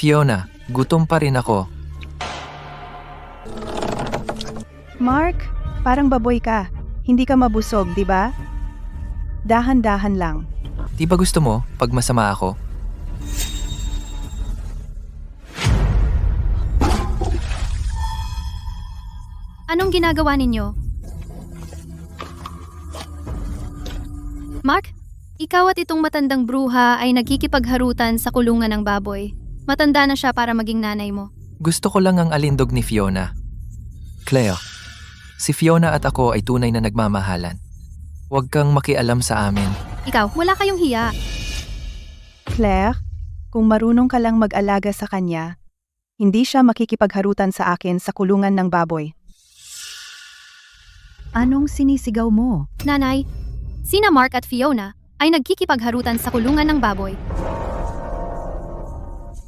Fiona, gutom pa rin ako. Mark, parang baboy ka. Hindi ka mabusog, di ba? Dahan-dahan lang. Di ba gusto mo pag masama ako? Anong ginagawa ninyo? Mark, ikaw at itong matandang bruha ay nagkikipagharutan sa kulungan ng baboy. Matanda na siya para maging nanay mo. Gusto ko lang ang alindog ni Fiona. Cleo, si Fiona at ako ay tunay na nagmamahalan. Huwag kang makialam sa amin. Ikaw, wala kayong hiya. Claire, kung marunong ka lang mag-alaga sa kanya, hindi siya makikipagharutan sa akin sa kulungan ng baboy. Anong sinisigaw mo? Nanay, sina Mark at Fiona ay nagkikipagharutan sa kulungan ng baboy.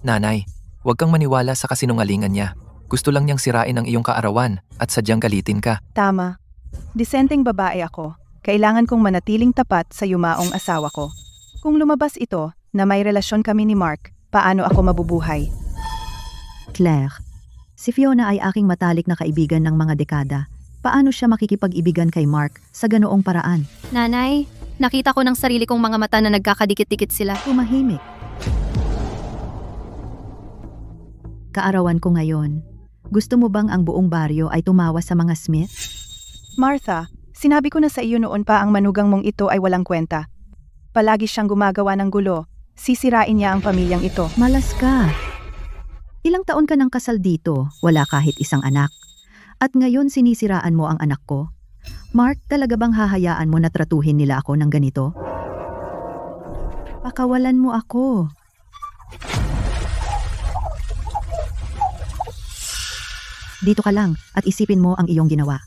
Nanay, huwag kang maniwala sa kasinungalingan niya. Gusto lang niyang sirain ang iyong kaarawan at sadyang galitin ka. Tama. Disenteng babae ako. Kailangan kong manatiling tapat sa yumaong asawa ko. Kung lumabas ito na may relasyon kami ni Mark, paano ako mabubuhay? Claire, si Fiona ay aking matalik na kaibigan ng mga dekada. Paano siya makikipag-ibigan kay Mark sa ganoong paraan? Nanay, nakita ko ng sarili kong mga mata na nagkakadikit-dikit sila. Tumahimik. Kaarawan ko ngayon. Gusto mo bang ang buong baryo ay tumawa sa mga Smith? Martha, sinabi ko na sa iyo noon pa ang manugang mong ito ay walang kwenta. Palagi siyang gumagawa ng gulo. Sisirain niya ang pamilyang ito. Malas ka. Ilang taon ka nang kasal dito, wala kahit isang anak. At ngayon sinisiraan mo ang anak ko? Mark, talaga bang hahayaan mo na tratuhin nila ako ng ganito? Pakawalan mo ako. Dito ka lang at isipin mo ang iyong ginawa.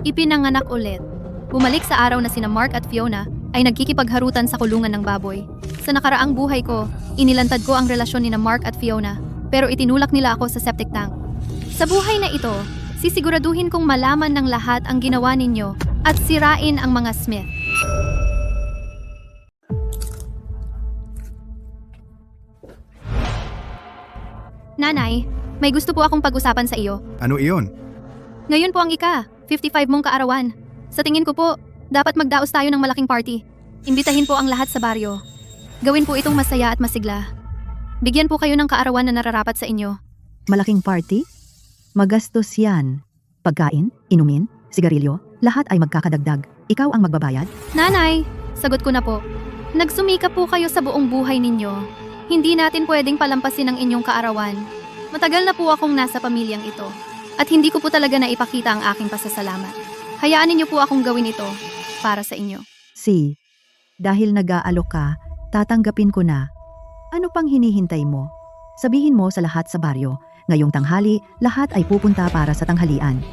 Ipinanganak ulit. Bumalik sa araw na sina Mark at Fiona ay nagkikipagharutan sa kulungan ng baboy. Sa nakaraang buhay ko, inilantad ko ang relasyon ni Mark at Fiona, pero itinulak nila ako sa septic tank. Sa buhay na ito, sisiguraduhin kong malaman ng lahat ang ginawa ninyo at sirain ang mga Smith. Nanay, may gusto po akong pag-usapan sa iyo. Ano iyon? Ngayon po ang 55 mong kaarawan. Sa tingin ko po, dapat magdaos tayo ng malaking party. Imbitahin po ang lahat sa baryo. Gawin po itong masaya at masigla. Bigyan po kayo ng kaarawan na nararapat sa inyo. Malaking party? Magastos yan. Pagkain, inumin, sigarilyo, lahat ay magkakadagdag. Ikaw ang magbabayad? Nanay, sagot ko na po. Nagsumikap po kayo sa buong buhay ninyo. Hindi natin pwedeng palampasin ang inyong kaarawan. Matagal na po akong nasa pamilyang ito. At hindi ko po talaga naipakita ang aking pasasalamat. Hayaan ninyo po akong gawin ito para sa inyo. Dahil nag-aalok ka, tatanggapin ko na. Ano pang hinihintay mo? Sabihin mo sa lahat sa baryo, ngayong tanghali, lahat ay pupunta para sa tanghalian.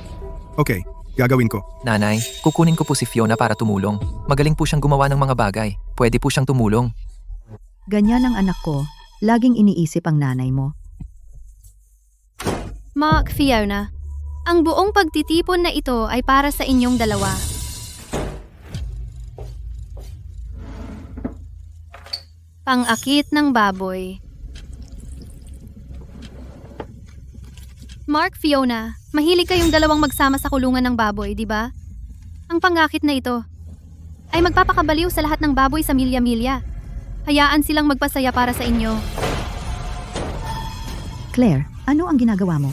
Okay, gagawin ko. Nanay, kukunin ko po si Fiona para tumulong. Magaling po siyang gumawa ng mga bagay. Pwede po siyang tumulong. Ganyan ang anak ko, laging iniisip ang nanay mo. Mark, Fiona, ang buong pagtitipon na ito ay para sa inyong dalawa. Pang-akit ng baboy. Mark, Fiona, mahilig kayong dalawang magsama sa kulungan ng baboy, di ba? Ang pangakit na ito ay magpapakabaliw sa lahat ng baboy sa milya-milya. Hayaan silang magpasaya para sa inyo. Claire, ano ang ginagawa mo?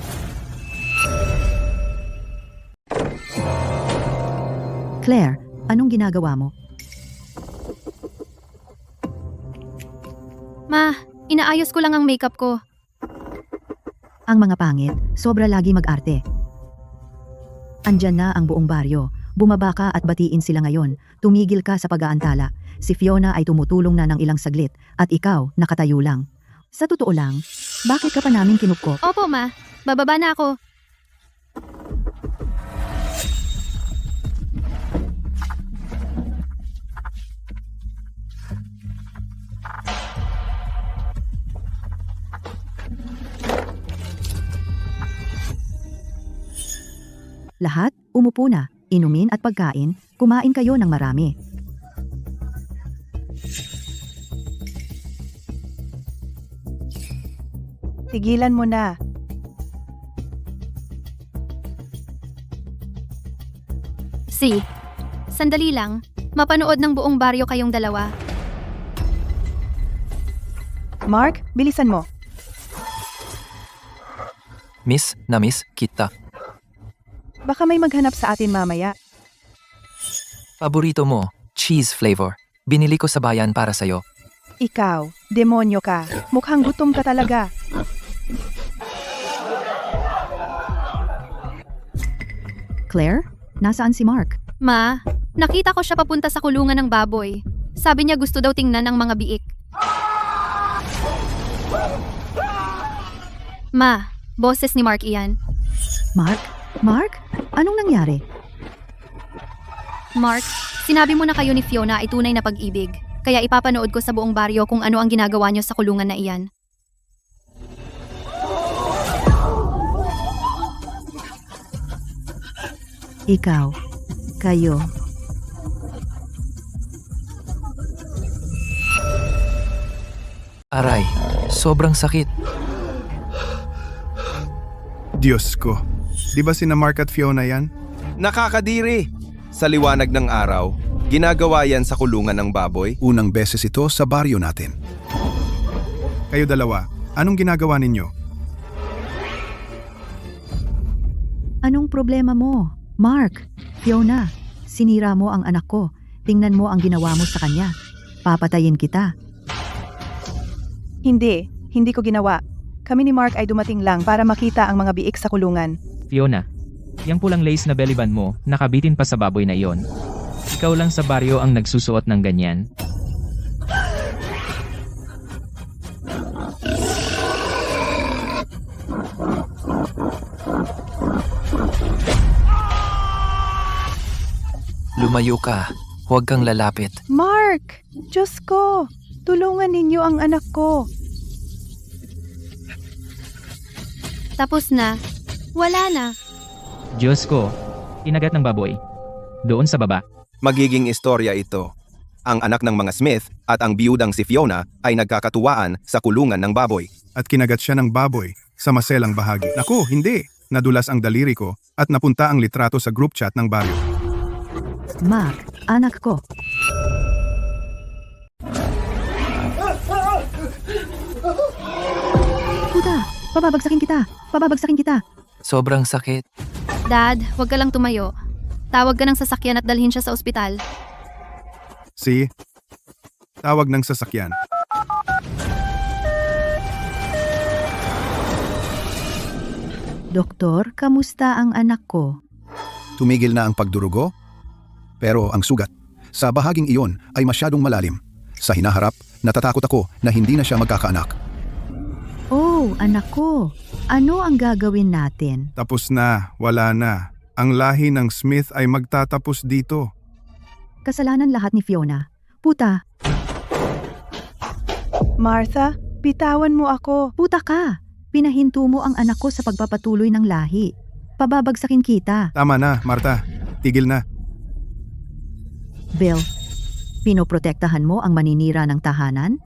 Claire, anong ginagawa mo? Ma, inaayos ko lang ang makeup ko. Ang mga pangit, sobra lagi mag-arte. Andyan na ang buong baryo. Bumaba ka at batiin sila ngayon. Tumigil ka sa pag-aantala. Si Fiona ay tumutulong na ng ilang saglit at ikaw nakatayo lang. Sa totoo lang, bakit ka pa namin kinupkop? Opo, Ma. Bababa na ako. Lahat, umupo na. inumin at pagkain, kumain kayo ng marami. Tigilan mo na. Sandali lang. Mapanood ng buong baryo kayong dalawa. Mark, bilisan mo. Miss kita. Baka may maghanap sa atin mamaya. Paborito mo, cheese flavor. Binili ko sa bayan para sa'yo. Ikaw, demonyo ka. Mukhang gutom ka talaga. Claire, nasaan si Mark? Ma, nakita ko siya papunta sa kulungan ng baboy. Sabi niya gusto daw tingnan ang mga biik. Ma, boses ni Mark iyan. Mark? Mark? Anong nangyari? Mark, sinabi mo na kayo ni Fiona ay tunay na pag-ibig. Kaya ipapanood ko sa buong baryo kung ano ang ginagawa niyo sa kulungan na iyan. Ikaw. Kayo. Aray, sobrang sakit. Diyos ko. Di ba sina Mark at Fiona yan? Nakakadiri! Sa liwanag ng araw, ginagawa yan sa kulungan ng baboy. Unang beses ito sa baryo natin. Kayo dalawa, anong ginagawa ninyo? Anong problema mo? Mark, Fiona, sinira mo ang anak ko. Tingnan mo ang ginawa mo sa kanya. Papatayin kita. Hindi ko ginawa. Kami ni Mark ay dumating lang para makita ang mga biik sa kulungan. Fiona, yang pulang lace na bellyband mo, nakabitin pa sa baboy na iyon. Ikaw lang sa baryo ang nagsusuot ng ganyan. Lumayo ka. Huwag kang lalapit. Mark! Diyos ko! Tulungan ninyo ang anak ko. Tapos na. Wala na. Diyos ko, kinagat ng baboy. Doon sa baba. Magiging istorya ito. Ang anak ng mga Smith at ang biyudang si Fiona ay nagkakatuwaan sa kulungan ng baboy. At kinagat siya ng baboy sa maselang bahagi. Naku, hindi! Nadulas ang daliri ko at napunta ang litrato sa group chat ng baryo. Mark, anak ko. Puta, pababagsakin kita. Pababagsakin kita. Sobrang sakit. Dad, huwag ka lang tumayo. Tawag ka ng sasakyan at dalhin siya sa ospital. Tawag ng sasakyan. Doktor, kamusta ang anak ko? Tumigil na ang pagdurugo, pero ang sugat sa bahaging iyon ay masyadong malalim. Sa hinaharap, natatakot ako na hindi na siya magkakaanak. Oh, anak ko. Ano ang gagawin natin? Tapos na, wala na. Ang lahi ng Smith ay magtatapos dito. Kasalanan lahat ni Fiona. Puta, Martha, bitawan mo ako. puta ka. Pinahinto mo ang anak ko sa pagpapatuloy ng lahi. Pababagsakin kita. Tama na, Martha. Tigil na. Bill, pinoprotektahan mo ang maninira ng tahanan?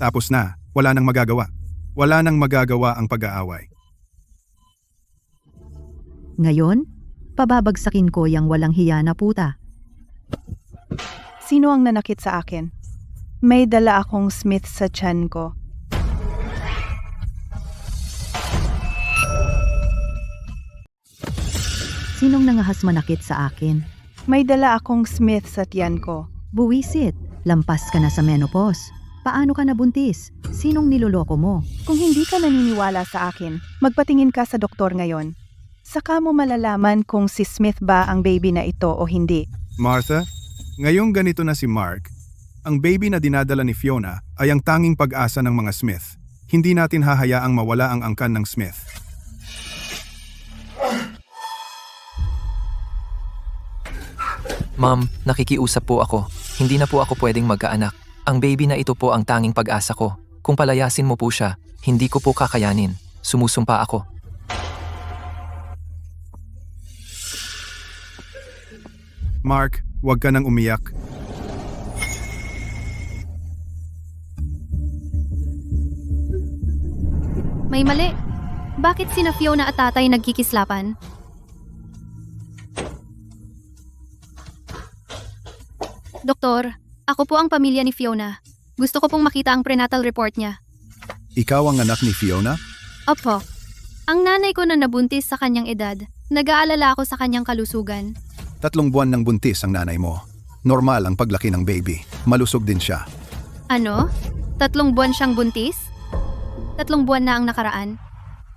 Tapos na. Wala nang magagawa. Wala nang magagawa ang pag-aaway. Ngayon, pababagsakin ko yang walang hiya na puta. Sino ang nanakit sa akin? May dala akong Smith sa tiyan ko. Sinong nangahas manakit sa akin? May dala akong Smith sa tiyan ko. Buwisit, lampas ka na sa menopause. Paano ka nabuntis? Sinong niloloko mo? Kung hindi ka naniniwala sa akin, magpatingin ka sa doktor ngayon. Saka mo malalaman kung si Smith ba ang baby na ito o hindi. Martha, ngayong ganito na si Mark, ang baby na dinadala ni Fiona ay ang tanging pag-asa ng mga Smith. Hindi natin hahayaang mawala ang angkan ng Smith. Ma'am, nakikiusap po ako. Hindi na po ako pwedeng magkaanak. Ang baby na ito po ang tanging pag-asa ko. Kung palayasin mo po siya, hindi ko po kakayanin. Sumusumpa ako. Mark, huwag ka nang umiyak. May mali. Bakit sina Fiona at tatay nagkikislapan? Doktor, ako po ang pamilya ni Fiona. Gusto ko pong makita ang prenatal report niya. Ikaw ang anak ni Fiona? Opo. Ang nanay ko na nabuntis sa kanyang edad, nag-aalala ako sa kanyang kalusugan. 3 buwan ng buntis ang nanay mo. Normal ang paglaki ng baby. Malusog din siya. Ano? 3 buwan siyang buntis? 3 buwan na ang nakaraan.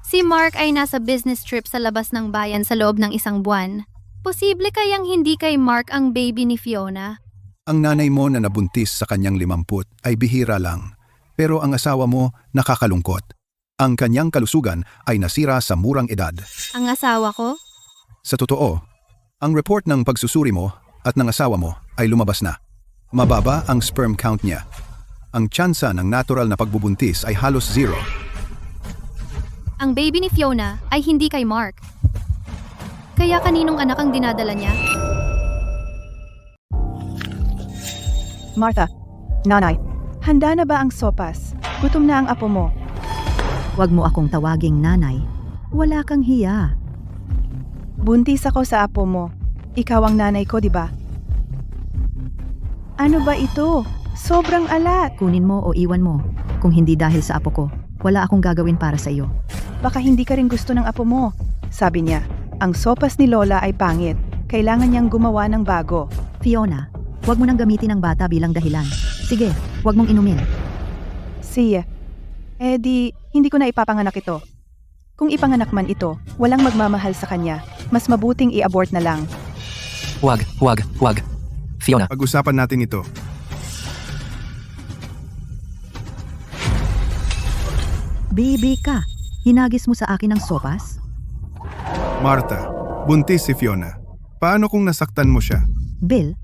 Si Mark ay nasa business trip sa labas ng bayan sa loob ng 1 buwan. Posible kayang hindi kay Mark ang baby ni Fiona? Ang nanay mo na nabuntis sa kanyang 50 ay bihira lang. Pero ang asawa mo nakakalungkot. Ang kanyang kalusugan ay nasira sa murang edad. Ang asawa ko? Sa totoo, ang report ng pagsusuri mo at ng asawa mo ay lumabas na. Mababa ang sperm count niya. Ang tsansa ng natural na pagbubuntis ay halos 0. Ang baby ni Fiona ay hindi kay Mark. Kaya kaninong anak ang dinadala niya? Martha, nanay, handa na ba ang sopas? Gutom na ang apo mo. Huwag mo akong tawaging nanay. Wala kang hiya. Buntis ako sa apo mo. Ikaw ang nanay ko, di ba? Ano ba ito? Sobrang alat. Kunin mo o iwan mo. Kung hindi dahil sa apo ko, wala akong gagawin para sa iyo. Baka hindi ka rin gusto ng apo mo. Sabi niya, ang sopas ni Lola ay pangit. Kailangan niyang gumawa ng bago. Fiona, huwag mo nang gamitin ang bata bilang dahilan. Sige, huwag mong inumin. Siya. Hindi ko na ipapanganak ito. Kung ipanganak man ito, walang magmamahal sa kanya. Mas mabuting i-abort na lang. Huwag. Fiona, Pag-usapan natin ito. Baby ka, hinagis mo sa akin ang sopas? Martha, buntis si Fiona. Paano kung nasaktan mo siya? Bill,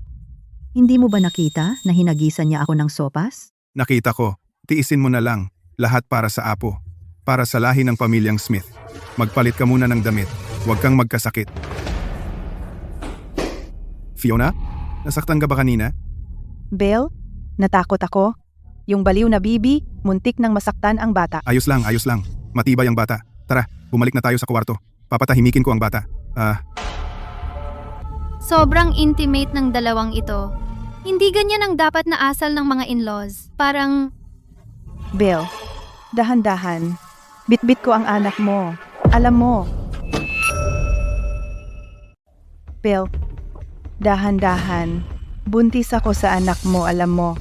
hindi mo ba nakita na hinagisan niya ako ng sopas? Nakita ko. Tiisin mo na lang. Lahat para sa apo. Para sa lahi ng pamilyang Smith. Magpalit ka muna ng damit. Huwag kang magkasakit. Fiona, nasaktan ka ba kanina? Bill, natakot ako. Yung baliw na bibi, muntik nang masaktan ang bata. Ayos lang. Matibay ang bata. Tara, bumalik na tayo sa kwarto. Papatahimikin ko ang bata. Sobrang intimate ng dalawang ito. Hindi ganyan ang dapat na asal ng mga in-laws. Parang, Bill, dahan-dahan. Bitbit ko ang anak mo. Alam mo. Bill, dahan-dahan. Buntis ako sa anak mo, alam mo.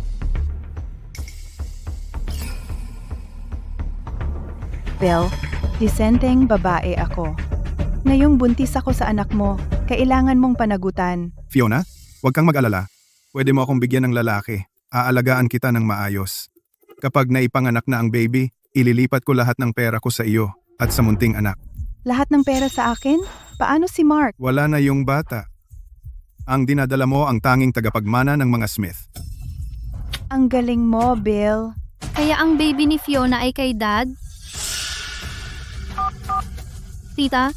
Bill, disenteng babae ako. Ngayong buntis ako sa anak mo, kailangan mong panagutan. Fiona, huwag kang mag-alala. Pwede mo akong bigyan ng lalaki. Aalagaan kita ng maayos. Kapag naipanganak na ang baby, ililipat ko lahat ng pera ko sa iyo at sa munting anak. Lahat ng pera sa akin? Paano si Mark? Wala na yung bata. Ang dinadala mo ang tanging tagapagmana ng mga Smith. Ang galing mo, Bill. kaya ang baby ni Fiona ay kay Dad? Tita,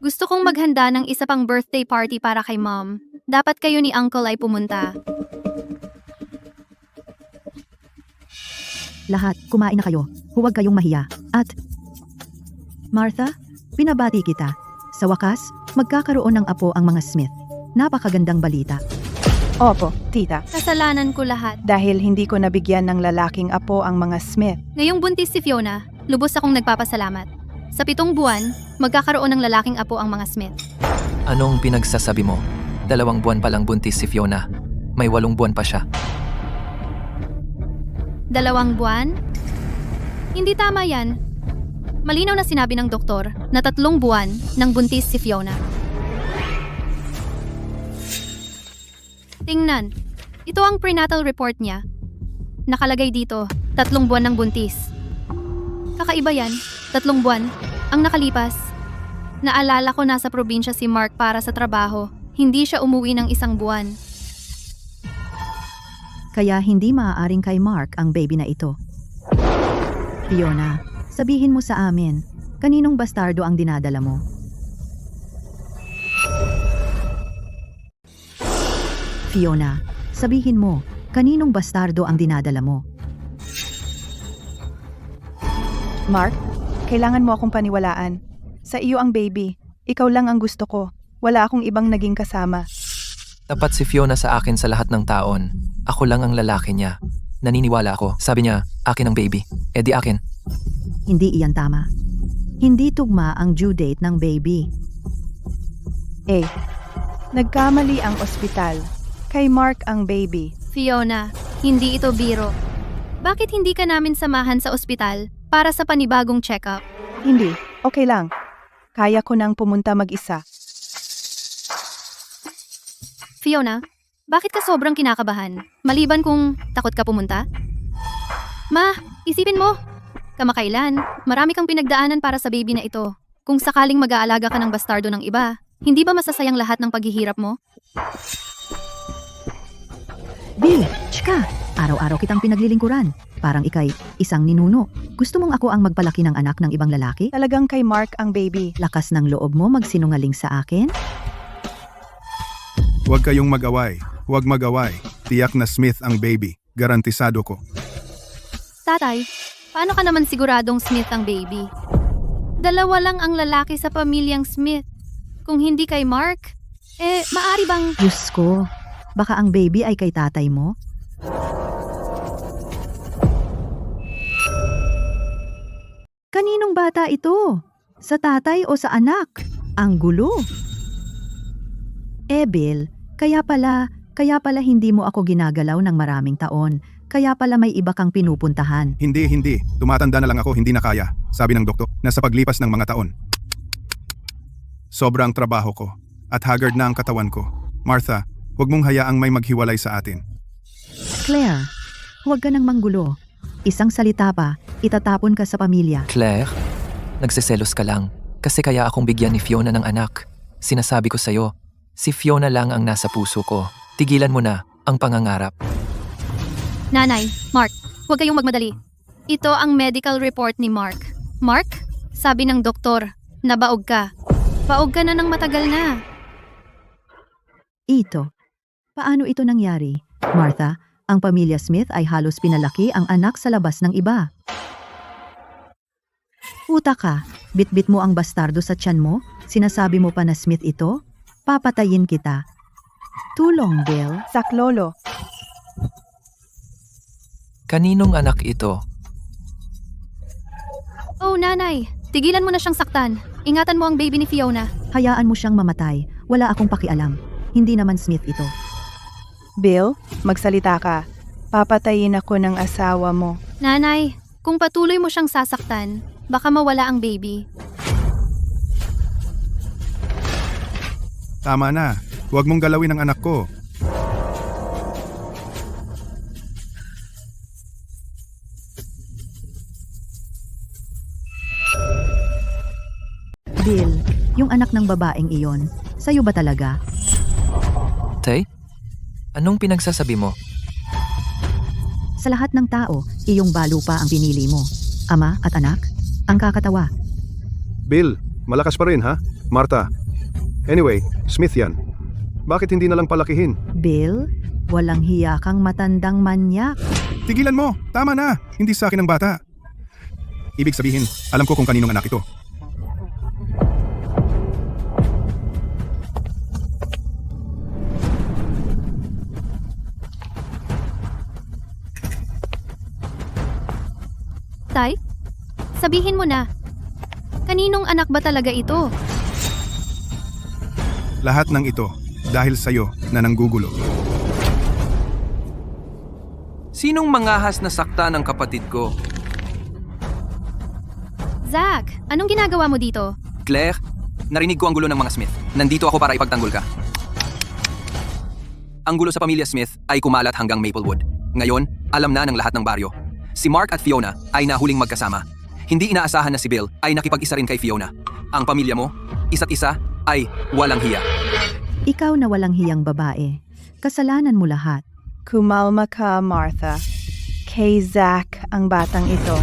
gusto kong maghanda ng isa pang birthday party para kay Mom. Dapat kayo ni Uncle ay pumunta. Lahat, kumain na kayo. Huwag kayong mahiya. At, Martha, pinabati kita. Sa wakas, magkakaroon ng apo ang mga Smith. Napakagandang balita. Opo, tita. Kasalanan ko lahat. Dahil hindi ko nabigyan ng lalaking apo ang mga Smith. Ngayong buntis si Fiona, lubos akong nagpapasalamat. Sa 7 buwan, magkakaroon ng lalaking apo ang mga Smith. Anong pinagsasabi mo? 2 buwan pa lang buntis si Fiona. May 8 buwan pa siya. 2 buwan? Hindi tama yan. Malinaw na sinabi ng doktor na 3 buwan nang buntis si Fiona. Tingnan. Ito ang prenatal report niya. Nakalagay dito, 3 buwan ng buntis. Kakaiba yan, 3 buwan. Ang nakalipas. Naalala ko nasa probinsya si Mark para sa trabaho. Hindi siya umuwi ng 1 buwan. Kaya hindi maaaring kay Mark ang baby na ito. Fiona, sabihin mo sa amin, kaninong bastardo ang dinadala mo? Fiona, sabihin mo, kaninong bastardo ang dinadala mo? Mark, kailangan mo akong paniwalaan. Sa iyo ang baby. Ikaw lang ang gusto ko. Wala akong ibang naging kasama. Tapat si Fiona sa akin sa lahat ng taon. Ako lang ang lalaki niya. Naniniwala ako. Sabi niya, akin ang baby. E di akin. Hindi iyan tama. Hindi tugma ang due date ng baby. Nagkamali ang ospital. Kay Mark ang baby. Fiona, hindi ito biro. Bakit hindi ka namin samahan sa ospital para sa panibagong check-up? Hindi, okay lang. Kaya ko nang pumunta mag-isa. Fiona, bakit ka sobrang kinakabahan? Maliban kung takot ka pumunta? Ma, isipin mo. Kamakailan, marami kang pinagdaanan para sa baby na ito. Kung sakaling mag-aalaga ka ng bastardo ng iba, hindi ba masasayang lahat ng paghihirap mo? Bill, chika! Araw-araw kitang pinaglilingkuran. Parang ikay, isang ninuno. Gusto mong ako ang magpalaki ng anak ng ibang lalaki? Talagang kay Mark ang baby. Lakas ng loob mo magsinungaling sa akin? Huwag kayong mag-away. Huwag mag-away. Tiyak na Smith ang baby. Garantisado ko. Tatay, paano ka naman siguradong Smith ang baby? Dalawa lang ang lalaki sa pamilyang Smith. Kung hindi kay Mark, maari bang... Diyos ko, baka ang baby ay kay tatay mo? Kaninong bata ito? Sa tatay o sa anak? Ang gulo. Bill, kaya pala hindi mo ako ginagalaw ng maraming taon. Kaya pala may iba kang pinupuntahan. Hindi. Tumatanda na lang ako, hindi na kaya. Sabi ng doktor, nasa paglipas ng mga taon. Sobrang trabaho ko. At haggard na ang katawan ko. Martha, huwag mong hayaang may maghiwalay sa atin. Claire, huwag ka nang manggulo. Isang salita pa, itatapon ka sa pamilya. Claire, nagseselos ka lang. Kasi kaya akong bigyan ni Fiona ng anak. Sinasabi ko sa'yo, si Fiona lang ang nasa puso ko. Tigilan mo na ang pangangarap. Nanay, Mark, huwag kayong magmadali. Ito ang medical report ni Mark. Mark, sabi ng doktor, nabaog ka. Baog ka na ng matagal na. Ito. Paano ito nangyari? Martha, ang pamilya Smith ay halos pinalaki ang anak sa labas ng iba. Puta ka, bitbit mo ang bastardo sa tiyan mo? Sinasabi mo pa na Smith ito? Papatayin kita. Tulong, Bill. Saklolo. Kaninong anak ito? Oh, nanay, tigilan mo na siyang saktan. Ingatan mo ang baby ni Fiona. Hayaan mo siyang mamatay. Wala akong pakialam. Hindi naman Smith ito. Bill, magsalita ka. Papatayin ako ng asawa mo. Nanay, kung patuloy mo siyang sasaktan, baka mawala ang baby. Tama na. Huwag mong galawin ang anak ko. Bill, yung anak ng babaeng iyon, sa'yo ba talaga? Tay? Anong pinagsasabi mo? Sa lahat ng tao, iyong balo pa ang pinili mo. Ama at anak, ang kakatawa. Bill, malakas pa rin ha? Martha. Anyway, Smith yan. Bakit hindi na lang palakihin? Bill, walang hiya kang matandang manyak. Tigilan mo! Tama na! Hindi sa akin ang bata. Ibig sabihin, alam ko kung kaninong anak ito. Tay, sabihin mo na. Kaninong anak ba talaga ito? Lahat ng ito, dahil sa'yo na nanggugulo. Sinong mangahas na sakta ng kapatid ko? Zach, anong ginagawa mo dito? Claire, narinig ko ang gulo ng mga Smith. Nandito ako para ipagtanggol ka. Ang gulo sa pamilya Smith ay kumalat hanggang Maplewood. Ngayon, alam na ng lahat ng baryo. Si Mark at Fiona ay nahuling magkasama. Hindi inaasahan na si Bill ay nakipag-isa rin kay Fiona. Ang pamilya mo, isa't isa, ay walang hiya. Ikaw na walang hiyang babae. Kasalanan mo lahat. Kumalma ka, Martha. Kay Zach ang batang ito.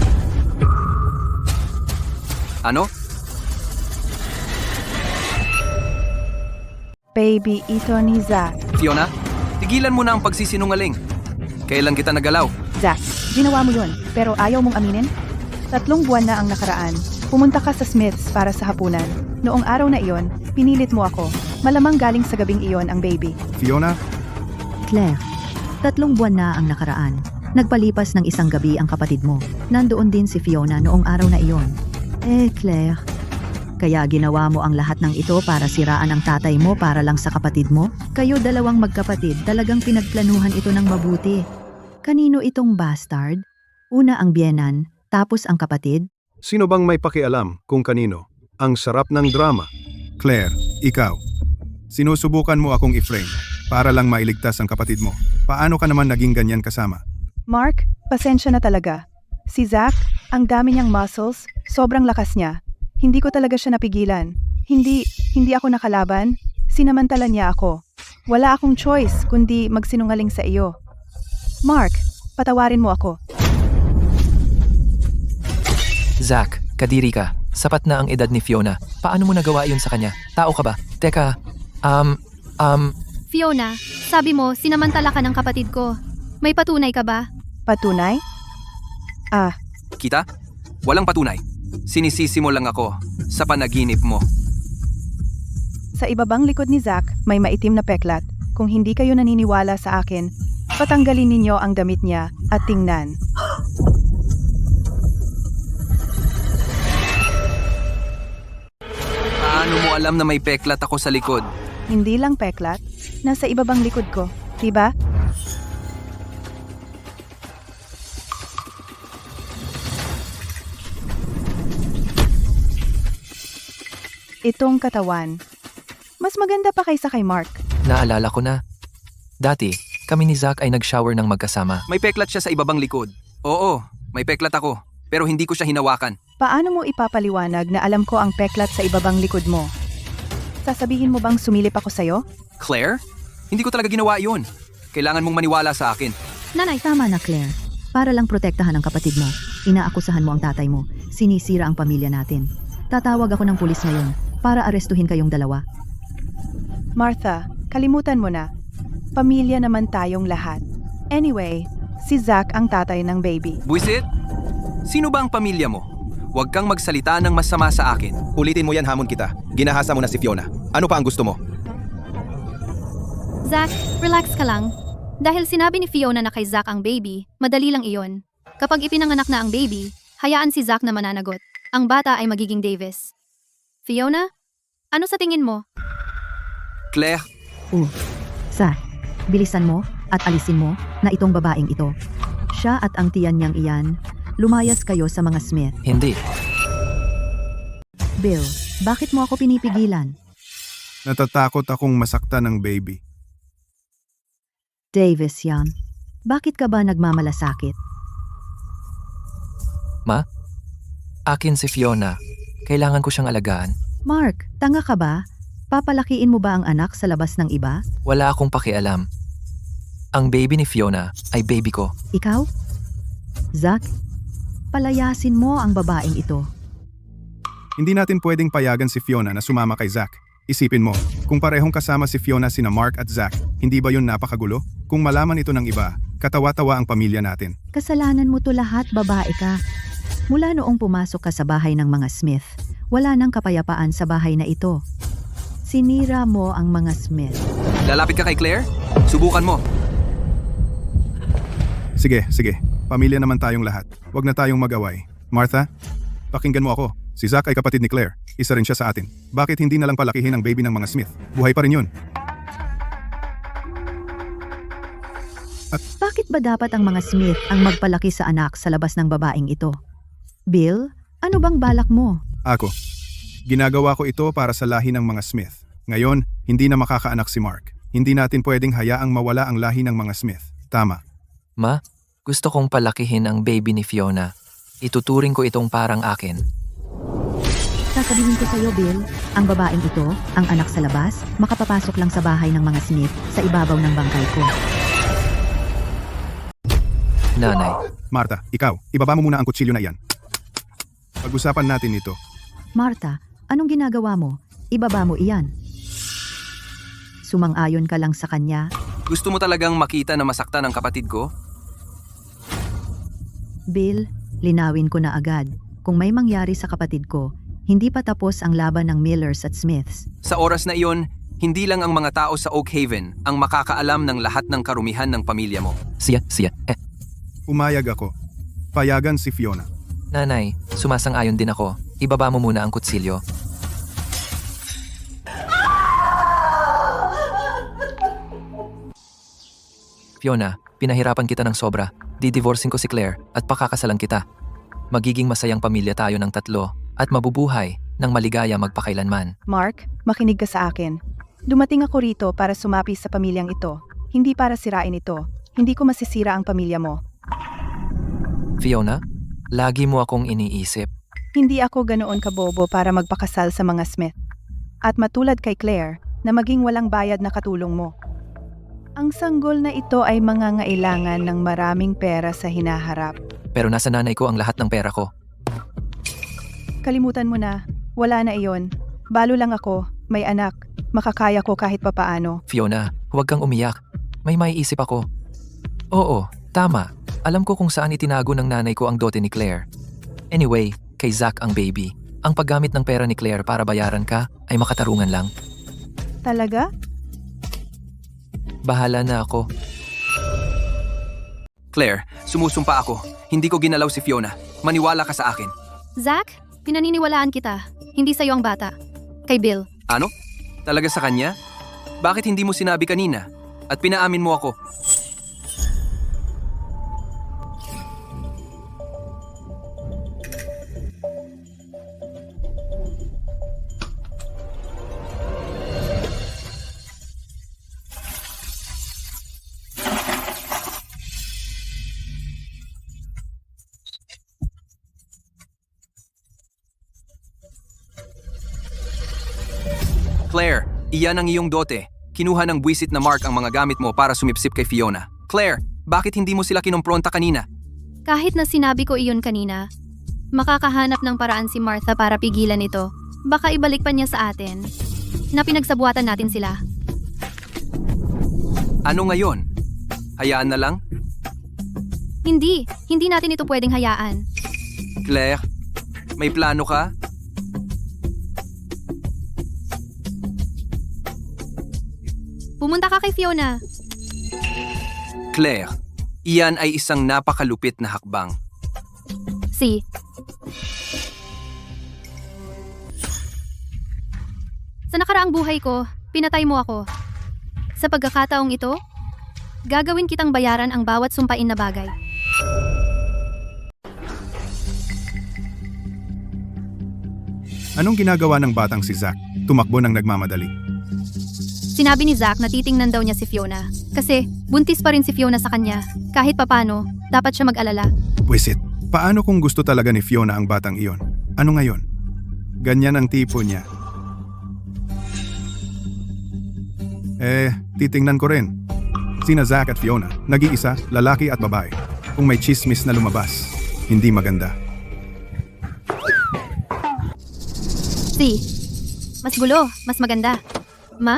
Ano? Baby ito ni Zach. Fiona, Tigilan mo na ang pagsisinungaling. Kailan kita nagalaw? Zack, ginawa mo yun, pero ayaw mong aminin? 3 buwan na ang nakaraan. Pumunta ka sa Smith's para sa hapunan. Noong araw na iyon, pinilit mo ako. Malamang galing sa gabing iyon ang baby. Fiona, Claire, 3 buwan na ang nakaraan. Nagpalipas ng isang gabi ang kapatid mo. Nandoon din si Fiona noong araw na iyon. Claire, kaya ginawa mo ang lahat ng ito para siraan ang tatay mo para lang sa kapatid mo? Kayo dalawang magkapatid, talagang pinagplanuhan ito ng mabuti. Kanino itong bastard? Una ang biyenan, tapos ang kapatid? Sino bang may pakialam kung kanino? Ang sarap ng drama. Claire, ikaw. Sinusubukan mo akong i-frame para lang mailigtas ang kapatid mo. Paano ka naman naging ganyan kasama? Mark, pasensya na talaga. Si Zack, ang dami niyang muscles, sobrang lakas niya. Hindi ko talaga siya napigilan. Hindi ako nakalaban. Sinamantala niya ako. Wala akong choice kundi magsinungaling sa iyo. Mark, patawarin mo ako. Zack, kadiri ka. Sapat na ang edad ni Fiona. Paano mo nagawa yun sa kanya? Tao ka ba? Teka, Fiona, sabi mo, sinamantala ka ng kapatid ko. May patunay ka ba? Patunay? Kita? Walang patunay. Sinisisi mo lang ako sa panaginip mo. Sa ibabang likod ni Zack, may maitim na peklat. Kung hindi kayo naniniwala sa akin, patanggalin ninyo ang damit niya at tingnan. Paano mo alam na may peklat ako sa likod? Hindi lang peklat, nasa ibabang likod ko, diba? Itong katawan. Mas maganda pa kaysa kay Mark. naalala ko na. Dati, kami ni Zack ay nag-shower ng magkasama. May peklat siya sa ibabang likod. Oo, may peklat ako. Pero hindi ko siya hinawakan. Paano mo ipapaliwanag na alam ko ang peklat sa ibabang likod mo? Sasabihin mo bang sumilip ako sa'yo? Claire? Hindi ko talaga ginawa yun. Kailangan mong maniwala sa akin. Nanay, Tama na, Claire. Para lang protektahan ang kapatid mo. Inaakusahan mo ang tatay mo. Sinisira ang pamilya natin. Tatawag ako ng pulis ngayon para arestuhin kayong dalawa. Martha, kalimutan mo na. Pamilya naman tayong lahat. Anyway, si Zack ang tatay ng baby. Buisit? Sino ba ang pamilya mo? Huwag kang magsalita ng masama sa akin. Ulitin mo yan, hamon kita. Ginahasa mo na si Fiona. Ano pa ang gusto mo? Zack, relax ka lang. Dahil sinabi ni Fiona na kay Zack ang baby, madali lang iyon. Kapag ipinanganak na ang baby, hayaan si Zack na mananagot. Ang bata ay magiging Davis. Fiona? Ano sa tingin mo? Claire, Bilisan mo at alisin mo na itong babaeng ito. Siya at ang tiyan niyang iyan, lumayas kayo sa mga Smith. Hindi. Bill, bakit mo ako pinipigilan? Natatakot akong masaktan ng baby. Davis yan. Bakit ka ba nagmamalasakit? Ma? Akin si Fiona. Kailangan ko siyang alagaan. Mark, tanga ka ba? Papalakiin mo ba ang anak sa labas ng iba? Wala akong pakialam. Ang baby ni Fiona ay baby ko. Ikaw? Zack, palayasin mo ang babaeng ito. Hindi natin pwedeng payagan si Fiona na sumama kay Zack. Isipin mo, kung parehong kasama si Fiona sina Mark at Zack, hindi ba yun napakagulo? Kung malaman ito ng iba, katawa-tawa ang pamilya natin. Kasalanan mo to lahat, babae ka. Mula noong pumasok ka sa bahay ng mga Smith, wala nang kapayapaan sa bahay na ito. Sinira mo ang mga Smith. lalapit ka kay Claire? Subukan mo. Sige. Pamilya naman tayong lahat. Huwag na tayong mag-away. Martha, pakinggan mo ako. Si Zack ay kapatid ni Claire. Isa rin siya sa atin. Bakit hindi na lang palakihin ang baby ng mga Smith? Buhay pa rin yun. Bakit ba dapat ang mga Smith ang magpalaki sa anak sa labas ng babaeng ito? Bill, ano bang balak mo? Ako. Ginagawa ko ito para sa lahi ng mga Smith. Ngayon, hindi na makakaanak si Mark. Hindi natin pwedeng hayaang mawala ang lahi ng mga Smith. Tama. Ma, gusto kong palakihin ang baby ni Fiona. Ituturing ko itong parang akin. Sasabihin ko sa'yo, Bill, ang babaeng ito, ang anak sa labas, makapapasok lang sa bahay ng mga Smith sa ibabaw ng bangkay ko. Nanay, Martha, ikaw, ibaba mo muna ang kutsilyo na iyan. Pag-usapan natin ito. Martha, anong ginagawa mo? Ibaba mo iyan. Sumang-ayon ka lang sa kanya. Gusto mo talagang makita na masaktan ang kapatid ko? Bill, linawin ko na agad. Kung may mangyari sa kapatid ko, hindi pa tapos ang laban ng Millers at Smiths. Sa oras na iyon, hindi lang ang mga tao sa Oak Haven ang makakaalam ng lahat ng karumihan ng pamilya mo. Siya, Umayag ako. Payagan si Fiona. Nanay, sumasang-ayon din ako. Ibaba mo muna ang kutsilyo. Fiona, pinahirapan kita ng sobra. Didivorcing ko si Claire at pakakasalan kita. Magiging masayang pamilya tayo ng tatlo at mabubuhay ng maligaya magpakailanman. Mark, makinig ka sa akin. Dumating ako rito para sumapi sa pamilyang ito. Hindi para sirain ito. Hindi ko masisira ang pamilya mo. Fiona, lagi mo akong iniisip. Hindi ako ganoon kabobo para magpakasal sa mga Smith. At matulad kay Claire, na maging walang bayad na katulong mo. Ang sanggol na ito ay mangangailangan ng maraming pera sa hinaharap. Pero nasa nanay ko ang lahat ng pera ko. Kalimutan mo na, wala na iyon. Balo lang ako, may anak, makakaya ko kahit papaano. Fiona, huwag kang umiyak. May maiisip ako. Oo, tama. Alam ko kung saan itinago ng nanay ko ang dote ni Claire. Anyway, kay Zach ang baby. Ang paggamit ng pera ni Claire para bayaran ka ay makatarungan lang. Talaga? Bahala na ako. Claire, sumusumpa ako. Hindi ko ginalaw si Fiona. Maniwala ka sa akin. Zach, pinaniniwalaan kita. Hindi sa'yo ang bata. Kay Bill. Ano? Talaga sa kanya? Bakit hindi mo sinabi kanina? At pinaamin mo ako. Claire, iyan ang iyong dote. Kinuha ng buwisit na Mark ang mga gamit mo para sumipsip kay Fiona. Claire, bakit hindi mo sila kinompronta kanina? Kahit na sinabi ko iyon kanina, makakahanap ng paraan si Martha para pigilan ito. Baka ibalik pa niya sa atin na pinagsabuatan natin sila. Ano ngayon? Hayaan na lang? Hindi natin ito pwedeng hayaan. Claire, may plano ka? Pumunta ka kay Fiona. Claire, iyan ay isang napakalupit na hakbang. Sa nakaraang buhay ko, pinatay mo ako. Sa pagkakataong ito, gagawin kitang bayaran ang bawat sumpain na bagay. Anong ginagawa ng batang si Zach? Tumakbo ng nagmamadali. Sinabi ni Zach na titingnan daw niya si Fiona. Kasi buntis pa rin si Fiona sa kanya. Kahit papano, dapat siya mag-alala. Wisit, paano kung gusto talaga ni Fiona ang batang iyon? Ano ngayon? Ganyan ang tipo niya. Titingnan ko rin. Sina Zach at Fiona, nag-iisa, lalaki at babae. Kung may chismis na lumabas, hindi maganda. Mas gulo, mas maganda. Ma?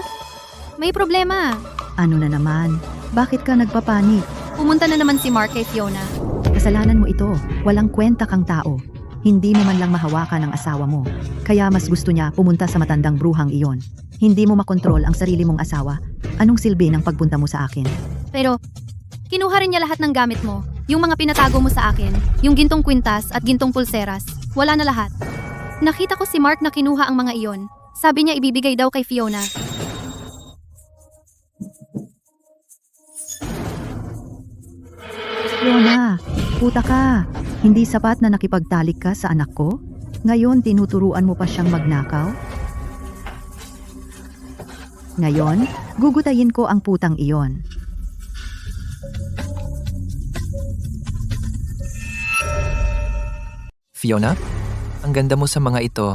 May problema. Ano na naman? Bakit ka nagpapanik? Pumunta na naman si Mark kay Fiona. Kasalanan mo ito. Walang kwenta kang tao. Hindi mo man lang mahawakan ang asawa mo. Kaya mas gusto niya pumunta sa matandang bruhang iyon. Hindi mo makontrol ang sarili mong asawa. Anong silbi ng pagpunta mo sa akin? Pero, kinuha rin niya lahat ng gamit mo. Yung mga pinatago mo sa akin, yung gintong kwintas at gintong pulseras, wala na lahat. Nakita ko si Mark na kinuha ang mga iyon. Sabi niya ibibigay daw kay Fiona. Fiona, puta ka. Hindi sapat na nakipagtalik ka sa anak ko? Ngayon tinuturuan mo pa siyang magnakaw? Ngayon, gugutayin ko ang putang iyon. Fiona, ang ganda mo sa mga ito.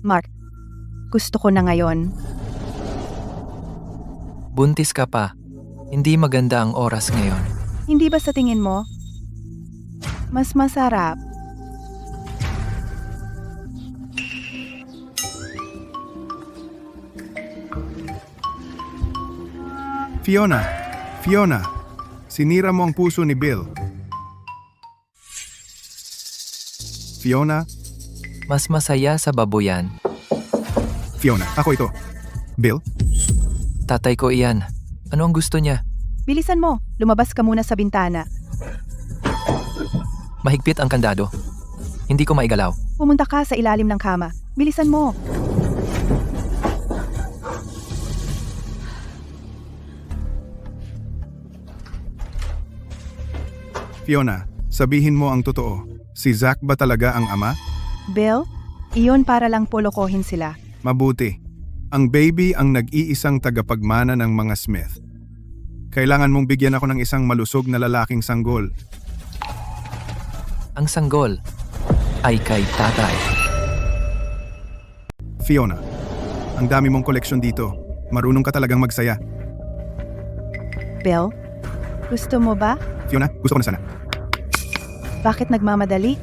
Mark, gusto ko na ngayon. Buntis ka pa. Hindi maganda ang oras ngayon. Hindi ba sa tingin mo? Mas masarap. Fiona, sinira mo ang puso ni Bill. Fiona, Mas masaya sa baboyan. Fiona, ako ito. Bill, Tatay ko iyan. Ano ang gusto niya? Bilisan mo, lumabas ka muna sa bintana. Mahigpit ang kandado. Hindi ko maigalaw. Pumunta ka sa ilalim ng kama. Bilisan mo. Fiona, sabihin mo ang totoo. Si Zack ba talaga ang ama? Bill, iyon para lang polokohin sila. Mabuti. Ang baby ang nag-iisang tagapagmana ng mga Smith. Kailangan mong bigyan ako ng isang malusog na lalaking sanggol. Ang sanggol ay kay tatay. Fiona, ang dami mong koleksyon dito. Marunong ka talagang magsaya. Bill, gusto mo ba? Fiona, gusto ko na sana. Bakit nagmamadali?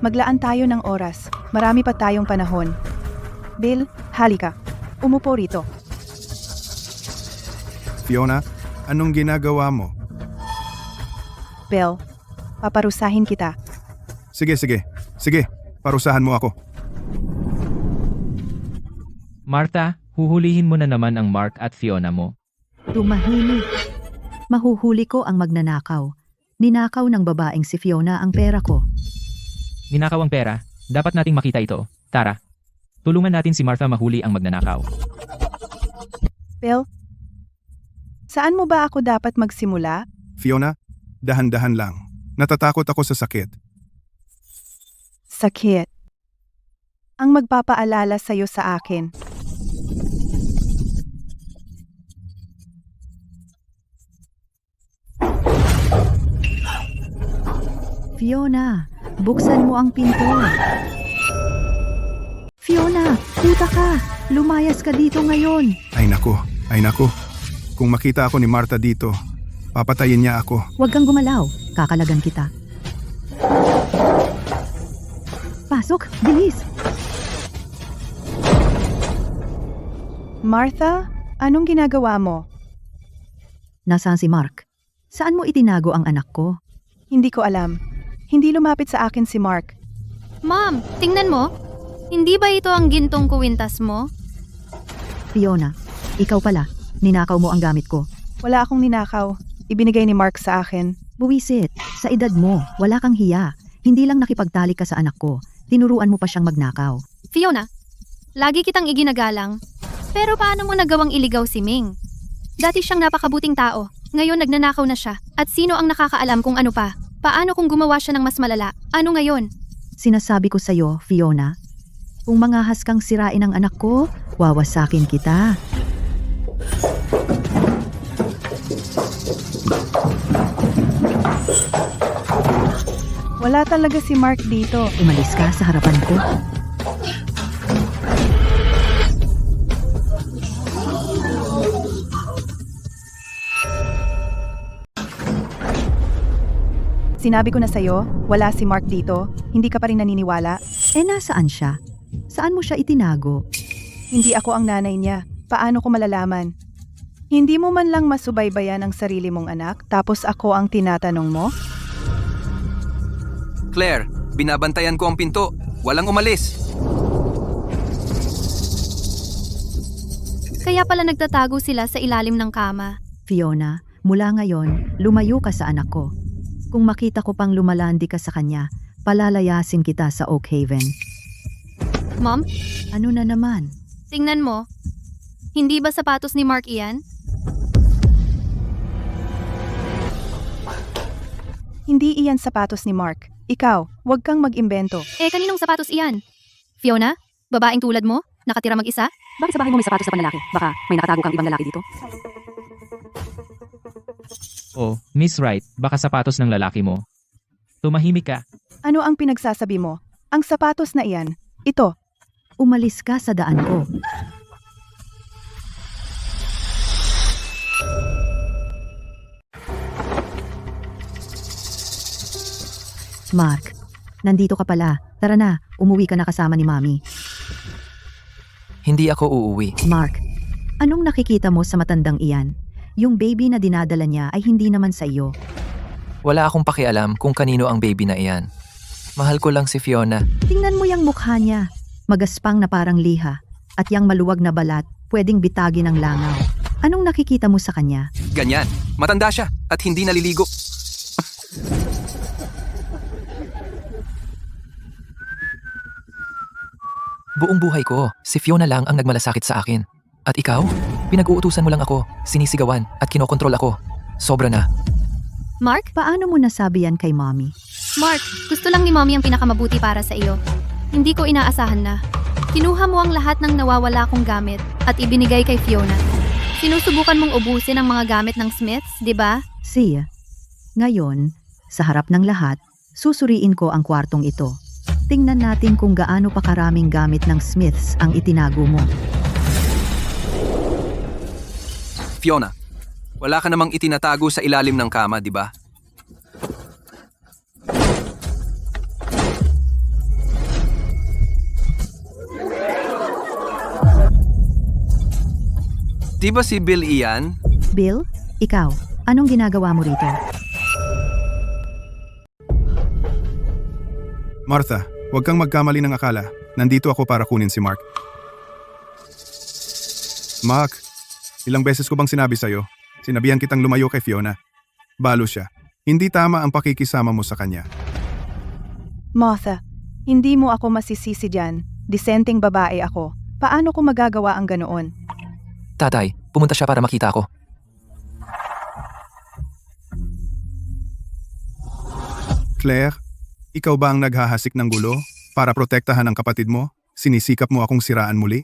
Maglaan tayo ng oras. Marami pa tayong panahon. Bill, halika. Umupo rito. Fiona, anong ginagawa mo? Bill, paparusahin kita. Sige. Parusahan mo ako. Martha, huhulihin mo na naman ang Mark at Fiona mo. Tumahimik. Mahuhuli ko ang magnanakaw. Ninakaw ng babaeng si Fiona ang pera ko. Ninakaw ang pera. Dapat nating makita ito. Tara. Tulungan natin si Martha mahuli ang magnanakaw. Bill, saan mo ba ako dapat magsimula? Fiona, dahan-dahan lang. Natatakot ako sa sakit. Sakit. Ang magpapaalala sa'yo sa akin. Fiona, buksan mo ang pinto. Fiona, puta ka! Lumayas ka dito ngayon. Ay nako. Kung makita ako ni Martha dito, papatayin niya ako. Huwag kang gumalaw. Kakalagan kita. Pasok, bilis! Martha, anong ginagawa mo? Nasaan si Mark? Saan mo itinago ang anak ko? Hindi ko alam. Hindi lumapit sa akin si Mark. Mom, tingnan mo. Hindi ba ito ang gintong kuwintas mo? Fiona, ikaw pala. Ninakaw mo ang gamit ko. Wala akong ninakaw. Ibinigay ni Mark sa akin. Buwisit, sa edad mo, wala kang hiya. Hindi lang nakipagtalik ka sa anak ko. Tinuruan mo pa siyang magnakaw. Fiona, lagi kitang iginagalang. Pero paano mo nagawang iligaw si Ming? Dati siyang napakabuting tao. Ngayon nagnanakaw na siya. At sino ang nakakaalam kung ano pa? Paano kung gumawa siya ng mas malala? Ano ngayon? Sinasabi ko sa'yo, Fiona, kung mangahas kang sirain ang anak ko, wawasakin kita. Wala talaga si Mark dito. Umalis ka sa harapan ko. Sinabi ko na sa'yo, wala si Mark dito. Hindi ka pa rin naniniwala. Nasaan siya? Saan mo siya itinago? Hindi ako ang nanay niya. Paano ko malalaman? Hindi mo man lang masubaybayan ang sarili mong anak, tapos ako ang tinatanong mo? Claire, binabantayan ko ang pinto. Walang umalis. Kaya pala nagtatago sila sa ilalim ng kama. Fiona, mula ngayon, lumayo ka sa anak ko. Kung makita ko pang lumalandi ka sa kanya, palalayasin kita sa Oak Haven. Mom, Ano na naman? tingnan mo. Hindi ba sapatos ni Mark iyan? Hindi iyan sapatos ni Mark. Ikaw, huwag kang mag-imbento. Kaninong sapatos iyan? Fiona, babaeng tulad mo? Nakatira mag-isa? Bakit sa bahay mo may sapatos na panlalaki? Baka may nakatago kang ibang lalaki dito? Oh, Miss Wright, baka sapatos ng lalaki mo. Tumahimik ka. Ano ang pinagsasabi mo? Ang sapatos na iyan. Ito. Umalis ka sa daan ko. Mark, nandito ka pala. Tara na, umuwi ka na kasama ni Mami. Hindi ako uuwi. Mark, anong nakikita mo sa matandang iyan? Yung baby na dinadala niya ay hindi naman sa iyo. Wala akong pakialam kung kanino ang baby na iyan. Mahal ko lang si Fiona. Tingnan mo yung mukha niya. Magaspang na parang liha. At yung maluwag na balat, pwedeng bitagin ng langaw. Anong nakikita mo sa kanya? Ganyan. Matanda siya at hindi naliligo. Buong buhay ko, si Fiona lang ang nagmalasakit sa akin. At ikaw? Pinag-uutusan mo lang ako, sinisigawan at kinokontrol ako. Sobra na. Mark? Paano mo nasabi yan kay mommy? Mark, gusto lang ni Mommy ang pinakamabuti para sa iyo. Hindi ko inaasahan na. Kinuha mo ang lahat ng nawawala kong gamit at ibinigay kay Fiona. Sinusubukan mong ubusin ang mga gamit ng Smiths, di ba? Siya. Ngayon, sa harap ng lahat, susuriin ko ang kwartong ito. Tingnan natin kung gaano pa karaming gamit ng Smiths ang itinago mo. Fiona, wala ka namang itinatago sa ilalim ng kama, di ba? Di ba si Bill iyan? Bill, ikaw, anong ginagawa mo rito? Martha, huwag kang magkamali ng akala. Nandito ako para kunin si Mark. Mark, ilang beses ko bang sinabi sa'yo? Sinabihan kitang lumayo kay Fiona. Balo siya. Hindi tama ang pakikisama mo sa kanya. Martha, hindi mo ako masisisi dyan. Disenteng babae ako. Paano ko magagawa ang ganoon? Tatay, pumunta siya para makita ako. Claire, ikaw ba ang naghahasik ng gulo? Para protektahan ang kapatid mo? Sinisikap mo akong siraan muli?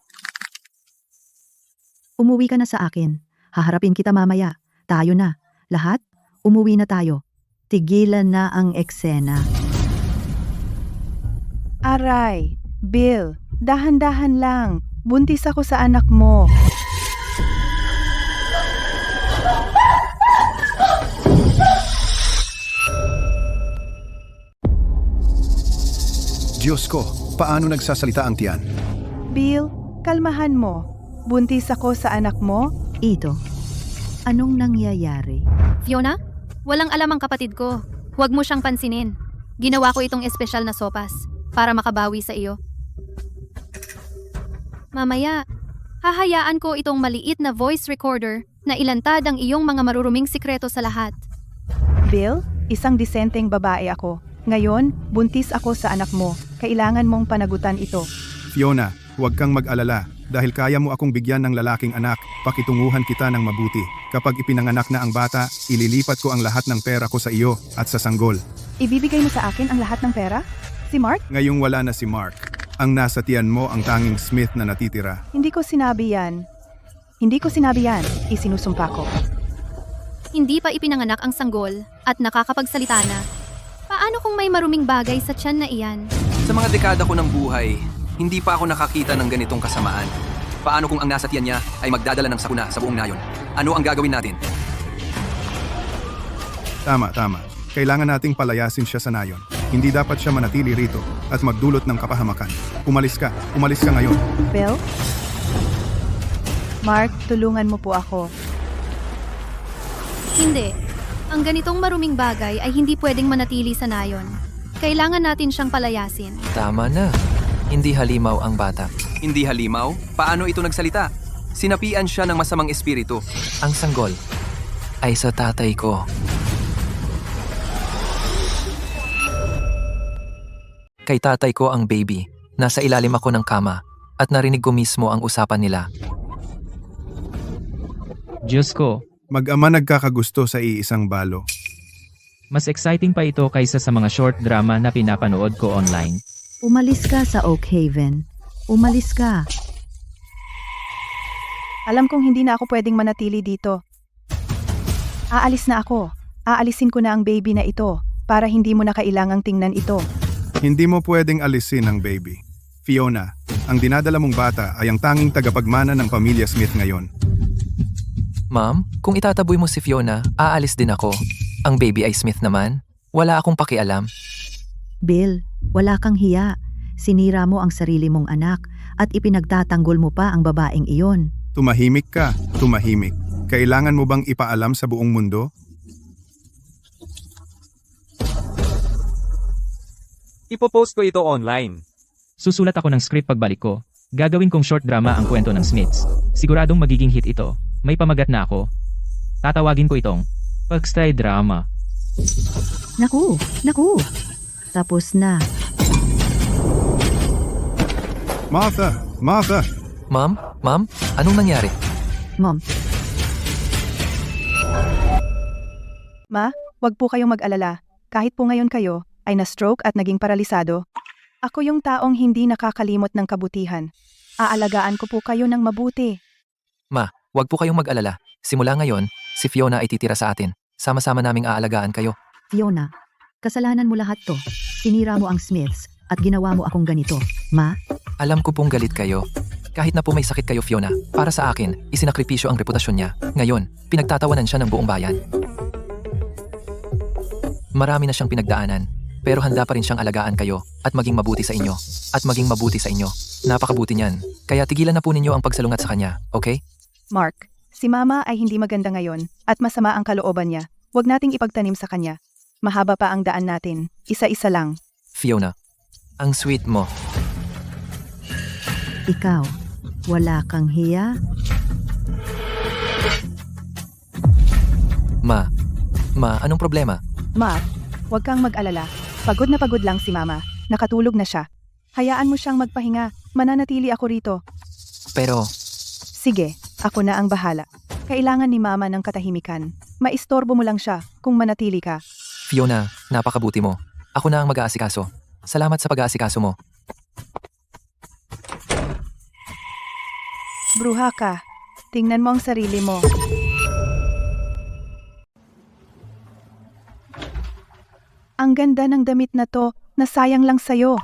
Umuwi ka na sa akin. Haharapin kita mamaya. Tayo na. Lahat, umuwi na tayo. Tigilan na ang eksena. Aray, Bill, dahan-dahan lang. Buntis ako sa anak mo. Diyos ko, paano nagsasalita ang tiyan? Bill, kalmahan mo. Buntis ako sa anak mo? Ito, anong nangyayari? Fiona, walang alam ang kapatid ko. Huwag mo siyang pansinin. Ginawa ko itong espesyal na sopas para makabawi sa iyo. Mamaya, hahayaan ko itong maliit na voice recorder na ilantad ang iyong mga maruruming sikreto sa lahat. Bill, isang disenteng babae ako. Ngayon, buntis ako sa anak mo. Kailangan mong panagutan ito. Fiona, huwag kang mag-alala. Dahil kaya mo akong bigyan ng lalaking anak, pakitunguhan kita ng mabuti. Kapag ipinanganak na ang bata, ililipat ko ang lahat ng pera ko sa iyo at sa sanggol. Ibibigay mo sa akin ang lahat ng pera? Si Mark? Ngayong wala na si Mark, ang nasa tiyan mo ang tanging Smith na natitira. Hindi ko sinabi yan. Hindi ko sinabi yan. Isinusumpa ko. Hindi pa ipinanganak ang sanggol at nakakapagsalita na. Paano kung may maruming bagay sa tiyan na iyan? Sa mga dekada ko ng buhay, hindi pa ako nakakita ng ganitong kasamaan. Paano kung ang nasa tiyan niya ay magdadala ng sakuna sa buong nayon? Ano ang gagawin natin? Tama. Kailangan nating palayasin siya sa nayon. Hindi dapat siya manatili rito at magdulot ng kapahamakan. Umalis ka ngayon. Bill? Mark, tulungan mo po ako. Hindi. Ang ganitong maruming bagay ay hindi pwedeng manatili sa nayon. Kailangan natin siyang palayasin. Tama na. Hindi halimaw ang bata. Hindi halimaw? Paano ito nagsalita? Sinapian siya ng masamang espiritu. Ang sanggol ay sa tatay ko. Kay tatay ko ang baby. Nasa ilalim ako ng kama at narinig ko mismo ang usapan nila. Diyos ko, Mag-ama nagkakagusto sa iisang balo. mas exciting pa ito kaysa sa mga short drama na pinapanood ko online. Umalis ka sa Oak Haven. Umalis ka. Alam kong hindi na ako pwedeng manatili dito. Aalis na ako. Aalisin ko na ang baby na ito para hindi mo na kailangang tingnan ito. Hindi mo pwedeng alisin ang baby. Fiona, ang dinadala mong bata ay ang tanging tagapagmana ng pamilya Smith ngayon. Ma'am, kung itataboy mo si Fiona, aalis din ako. Ang baby ay Smith naman. Wala akong pakialam. Bill, wala kang hiya. Sinira mo ang sarili mong anak at ipinagtatanggol mo pa ang babaeng iyon. Tumahimik ka, tumahimik. Kailangan mo bang ipaalam sa buong mundo? Ipopost ko ito online. Susulat ako ng script pagbalik ko. Gagawin kong short drama ang kwento ng Smiths. Siguradong magiging hit ito. May pamagat na ako. Tatawagin ko itong Pagstay Drama. Naku, naku. Tapos na. Martha! Martha! Ma'am? Ma'am? Anong nangyari? Mom, Ma, wag po kayong mag-alala. Kahit po ngayon kayo ay na-stroke at naging paralisado, ako yung taong hindi nakakalimot ng kabutihan. Aalagaan ko po kayo ng mabuti. Ma, wag po kayong mag-alala. Simula ngayon, si Fiona ay titira sa atin. Sama-sama naming aalagaan kayo. Fiona, kasalanan mo lahat to. Sinira mo ang Smiths at ginawa mo akong ganito. Ma, Alam ko pong galit kayo. Kahit na po may sakit kayo, Fiona, para sa akin, isinakripisyo ang reputasyon niya. Ngayon, pinagtatawanan siya ng buong bayan. Marami na siyang pinagdaanan, pero handa pa rin siyang alagaan kayo at maging mabuti sa inyo. At maging mabuti sa inyo. Napakabuti niyan. Kaya tigilan na po ninyo ang pagsalungat sa kanya, okay? Mark, si Mama ay hindi maganda ngayon at masama ang kalooban niya. Huwag nating ipagtanim sa kanya. Mahaba pa ang daan natin. Isa-isa lang. Fiona, ang sweet mo. ikaw, wala kang hiya? Ma, anong problema? Ma, huwag kang mag-alala. Pagod na pagod lang si Mama. Nakatulog na siya. Hayaan mo siyang magpahinga. Mananatili ako rito. Pero, Sige, ako na ang bahala. Kailangan ni Mama ng katahimikan. Maistorbo mo lang siya kung manatili ka. Fiona, napakabuti mo. Ako na ang mag-aasikaso. Salamat sa pag-aasikaso mo. Bruha ka. Tingnan mo ang sarili mo. Ang ganda ng damit na to, nasayang lang sa'yo.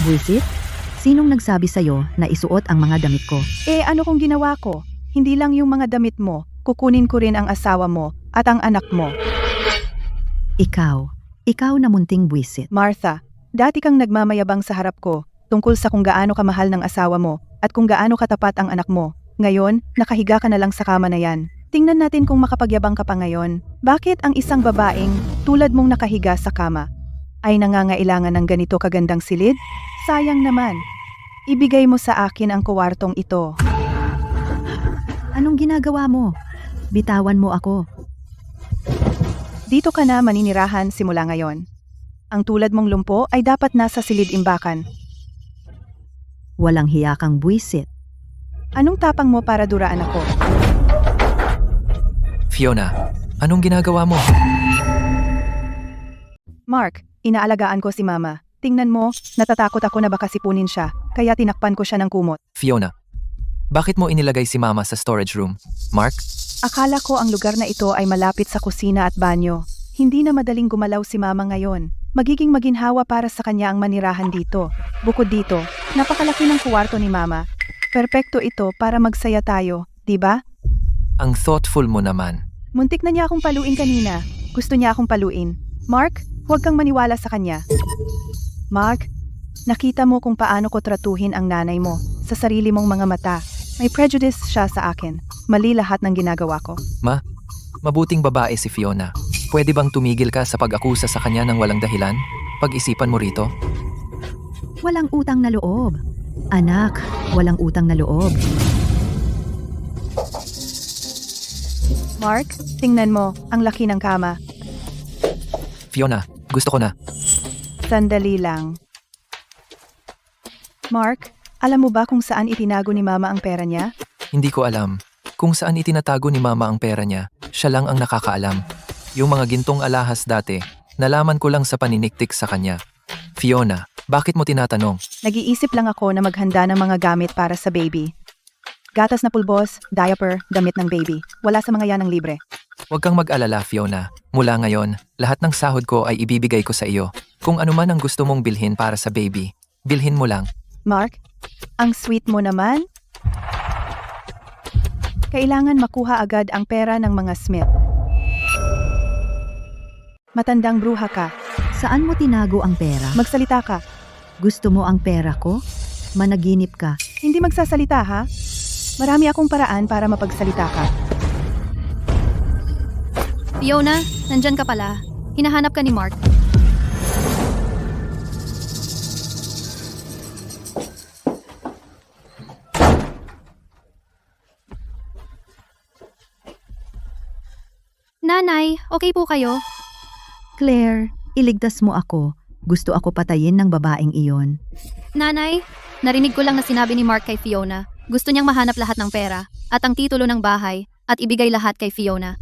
Buisit? Sinong nagsabi sa'yo na isuot ang mga damit ko? Ano kung ginawa ko? Hindi lang yung mga damit mo, kukunin ko rin ang asawa mo at ang anak mo. Ikaw na munting buisit. Martha, dati kang nagmamayabang sa harap ko tungkol sa kung gaano kamahal ng asawa mo at kung gaano katapat ang anak mo. Ngayon, nakahiga ka na lang sa kama na yan. Tingnan natin kung makapagyabang ka pa ngayon. Bakit ang isang babaeng tulad mong nakahiga sa kama ay nangangailangan ng ganito kagandang silid? Sayang naman. Ibigay mo sa akin ang kuwartong ito. Anong ginagawa mo? Bitawan mo ako. Dito ka na maninirahan simula ngayon. Ang tulad mong lumpo ay dapat nasa silid-imbakan. Walang hiya kang buisit. Anong tapang mo para duraan ako? Fiona, anong ginagawa mo? Mark, inaalagaan ko si Mama. Tingnan mo, natatakot ako na baka sipunin siya, kaya tinakpan ko siya ng kumot. Fiona, bakit mo inilagay si Mama sa storage room? Mark? Akala ko ang lugar na ito ay malapit sa kusina at banyo. Hindi na madaling gumalaw si Mama ngayon. Magiging maginhawa para sa kanya ang manirahan dito. Bukod dito, napakalaki ng kuwarto ni Mama. Perpekto ito para magsaya tayo, di ba? Ang thoughtful mo naman. Muntik na niya akong paluin kanina. Gusto niya akong paluin. Mark, huwag kang maniwala sa kanya. Mark, nakita mo kung paano ko tratuhin ang nanay mo sa sarili mong mga mata. May prejudice siya sa akin. Mali lahat ng ginagawa ko. Mabuting babae si Fiona. Pwede bang tumigil ka sa pag-akusa sa kanya ng walang dahilan? Pag-isipan mo rito. Walang utang na loob. Anak, walang utang na loob. Mark, tingnan mo, ang laki ng kama. Fiona, gusto ko na. Sandali lang. Mark, alam mo ba kung saan itinago ni Mama ang pera niya? Hindi ko alam. Kung saan itinatago ni Mama ang pera niya, siya lang ang nakakaalam. Yung mga gintong alahas dati, nalaman ko lang sa paniniktik sa kanya. Fiona, bakit mo tinatanong? Nag-iisip lang ako na maghanda ng mga gamit para sa baby. Gatas na pulbos, diaper, damit ng baby. Wala sa mga yan ang libre. Huwag kang mag-alala, Fiona. Mula ngayon, lahat ng sahod ko ay ibibigay ko sa iyo. Kung ano man ang gusto mong bilhin para sa baby, bilhin mo lang. Mark, ang sweet mo naman. Kailangan makuha agad ang pera ng mga Smith. Matandang bruha ka. Saan mo tinago ang pera? Magsalita ka. Gusto mo ang pera ko? Managinip ka. Hindi magsasalita ha? Marami akong paraan para mapagsalita ka. Fiona, nandyan ka pala. Hinahanap ka ni Mark. Nanay, okay po kayo? Claire, iligtas mo ako. Gusto ako patayin ng babaeng iyon. Nanay, narinig ko lang na sinabi ni Mark kay Fiona. Gusto niyang mahanap lahat ng pera at ang titulo ng bahay at ibigay lahat kay Fiona.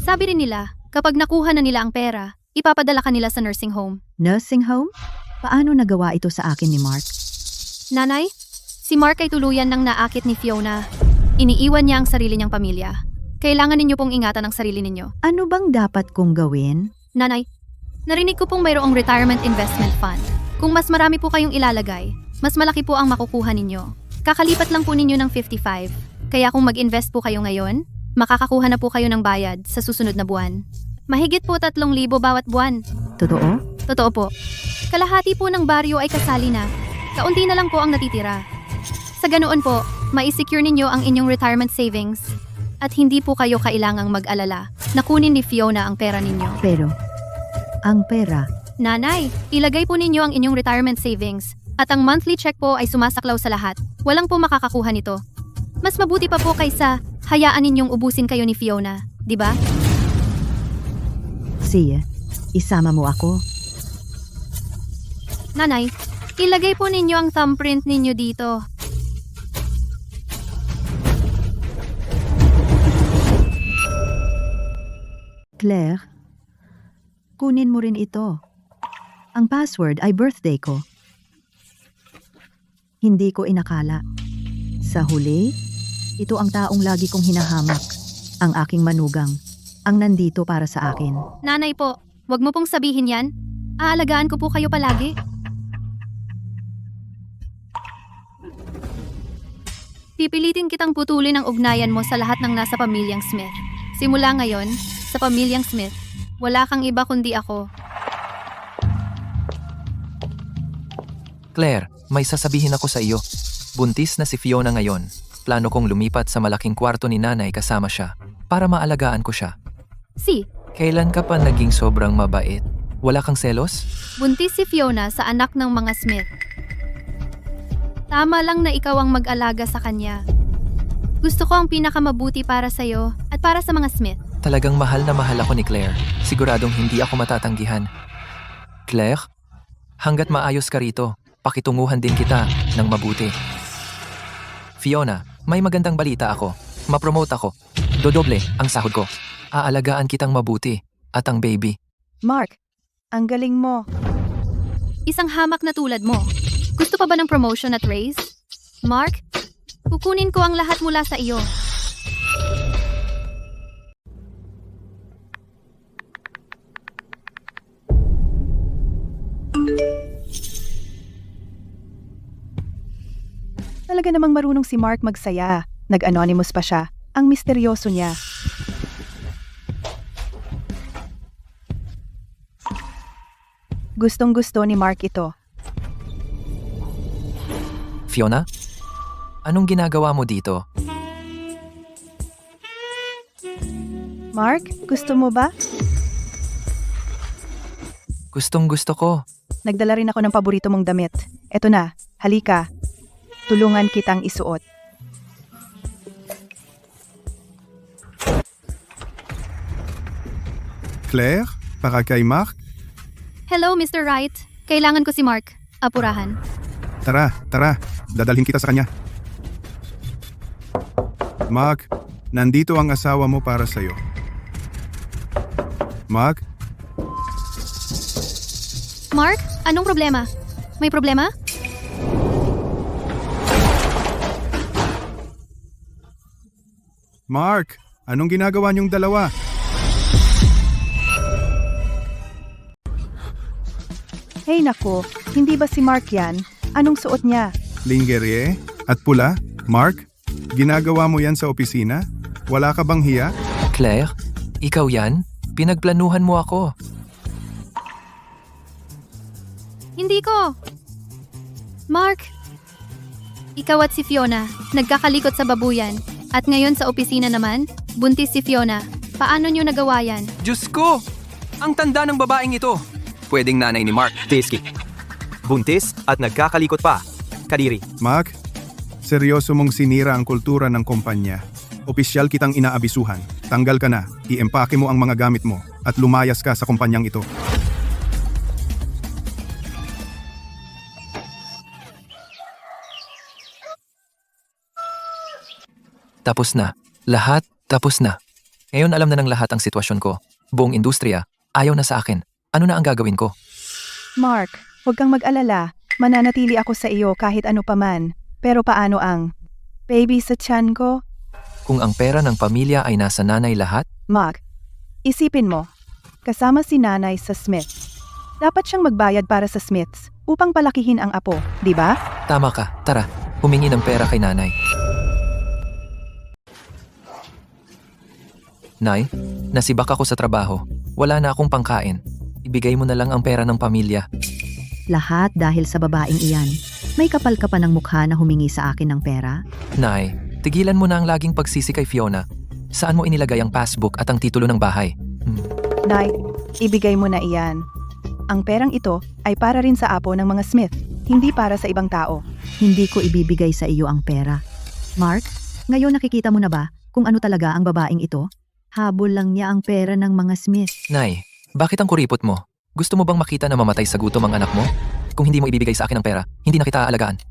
Sabi rin nila, kapag nakuha na nila ang pera, ipapadala ka nila sa nursing home. Nursing home? Paano nagawa ito sa akin ni Mark? Nanay, si Mark ay tuluyan ng naakit ni Fiona. Iniiwan niya ang sarili niyang pamilya. Kailangan ninyo pong ingatan ang sarili ninyo. Ano bang dapat kong gawin? Nanay, narinig ko pong mayroong retirement investment fund. Kung mas marami po kayong ilalagay, mas malaki po ang makukuha ninyo. Kakalipat lang po ninyo ng 55. Kaya kung mag-invest po kayo ngayon, makakakuha na po kayo ng bayad sa susunod na buwan. Mahigit po 3,000 bawat buwan. Totoo? Totoo po. Kalahati po ng baryo ay kasali na. Kaunti na lang po ang natitira. Sa ganoon po, mai-secure ninyo ang inyong retirement savings. At hindi po kayo kailangang mag-alala na kunin ni Fiona ang pera ninyo. Pero, ang pera, Nanay, ilagay po ninyo ang inyong retirement savings. At ang monthly check po ay sumasaklaw sa lahat. Walang po makakakuha nito. Mas mabuti pa po kaysa hayaan ninyong ubusin kayo ni Fiona, di ba? sige, isama mo ako. Nanay, ilagay po ninyo ang thumbprint ninyo dito. Claire, kunin mo rin ito. Ang password ay birthday ko. Hindi ko inakala. Sa huli, ito ang taong lagi kong hinahamak. Ang aking manugang. Ang nandito para sa akin. Nanay po, wag mo pong sabihin yan. Aalagaan ko po kayo palagi. Pipilitin kitang putulin ang ugnayan mo sa lahat ng nasa pamilyang Smith. Simula ngayon, sa pamilyang Smith, wala kang iba kundi ako. Claire, may sasabihin ako sa iyo. Buntis na si Fiona ngayon. Plano kong lumipat sa malaking kwarto ni nanay kasama siya para maalagaan ko siya. Si, Kailan ka pa naging sobrang mabait? Wala kang selos? buntis si Fiona sa anak ng mga Smith. Tama lang na ikaw ang mag-alaga sa kanya. Gusto ko ang pinakamabuti para sa'yo at para sa mga Smith. Talagang mahal na mahal ako ni Claire. Siguradong hindi ako matatanggihan. Claire, hanggat maayos ka rito, pakitunguhan din kita ng mabuti. Fiona, may magandang balita ako. Ma-promote ako. Dodoble ang sahod ko. Aalagaan kitang mabuti at ang baby. Mark, ang galing mo. Isang hamak na tulad mo. Gusto pa ba ng promotion at raise? Mark, kukunin ko ang lahat mula sa iyo. Talaga namang marunong si Mark magsaya. Nag-anonymous pa siya. Ang misteryoso niya. Gustong-gusto ni Mark ito. Fiona, anong ginagawa mo dito? Mark, gusto mo ba? Gustong gusto ko. Nagdala rin ako ng paborito mong damit. Eto na, halika. Tulungan kitang isuot. Claire, para kay Mark? Hello, Mr. Wright. Kailangan ko si Mark. Apurahan. Tara, dadalhin kita sa kanya. Mark, nandito ang asawa mo para sa'yo. Mark, Mark, anong problema? May problema? Mark, anong ginagawa niyong dalawa? Hey nako, hindi ba si Mark yan? Anong suot niya? Lingerie? At pula? Mark, ginagawa mo yan sa opisina? Wala ka bang hiya? Claire, ikaw yan? Pinagplanuhan mo ako. Hindi ko! Mark! Ikaw at si Fiona, nagkakalikot sa babuyan. At ngayon sa opisina naman, buntis si Fiona. Paano niyo nagawa yan? Diyos ko! Ang tanda ng babaeng ito. Pwedeng nanay ni Mark. Tisky. Buntis at nagkakalikot pa. Kadiri. Mark, seryoso mong sinira ang kultura ng kumpanya. Opisyal kitang inaabisuhan. Tanggal ka na, iempake mo ang mga gamit mo, at lumayas ka sa kumpanyang ito. Tapos na. Lahat, tapos na. Ngayon alam na ng lahat ang sitwasyon ko. Buong industriya, ayaw na sa akin. Ano na ang gagawin ko? Mark, huwag kang mag-alala. Mananatili ako sa iyo kahit ano paman. Pero paano ang baby sa tiyan ko? Kung ang pera ng pamilya ay nasa nanay lahat, Mark, isipin mo. Kasama si nanay sa Smith. Dapat siyang magbayad para sa Smiths upang palakihin ang apo, di ba? tama ka. Tara, humingi ng pera kay nanay. Nay, nasibak ako sa trabaho. Wala na akong pangkain. Ibigay mo na lang ang pera ng pamilya. Lahat dahil sa babaeng iyan. May kapal ka pa ng mukha na humingi sa akin ng pera? Nay, tigilan mo na ang laging pagsisi kay Fiona. Saan mo inilagay ang passbook at ang titulo ng bahay? Nay, ibigay mo na iyan. Ang perang ito ay para rin sa apo ng mga Smith, hindi para sa ibang tao. Hindi ko ibibigay sa iyo ang pera. Mark, ngayon nakikita mo na ba kung ano talaga ang babaeng ito? Habol lang niya ang pera ng mga Smith. Nay, bakit ang kuripot mo? Gusto mo bang makita na mamatay sa gutom ang anak mo? Kung hindi mo ibibigay sa akin ang pera, hindi na kita aalagaan.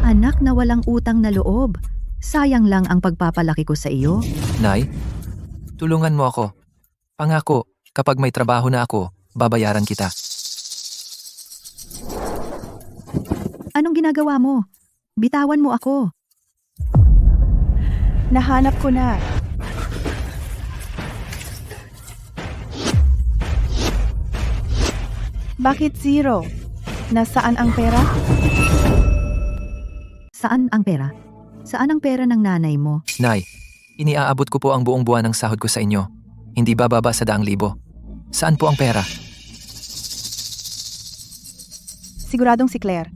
Anak na walang utang na loob. Sayang lang ang pagpapalaki ko sa iyo. Nay, tulungan mo ako. Pangako, kapag may trabaho na ako, babayaran kita. Anong ginagawa mo? Bitawan mo ako. Nahanap ko na. Bakit zero? Nasaan ang pera? Saan ang pera? Saan ang pera ng nanay mo? Nay, iniaabot ko po ang buong buwan ng sahod ko sa inyo. Hindi bababa sa 100,000. Saan po ang pera? Siguradong si Claire.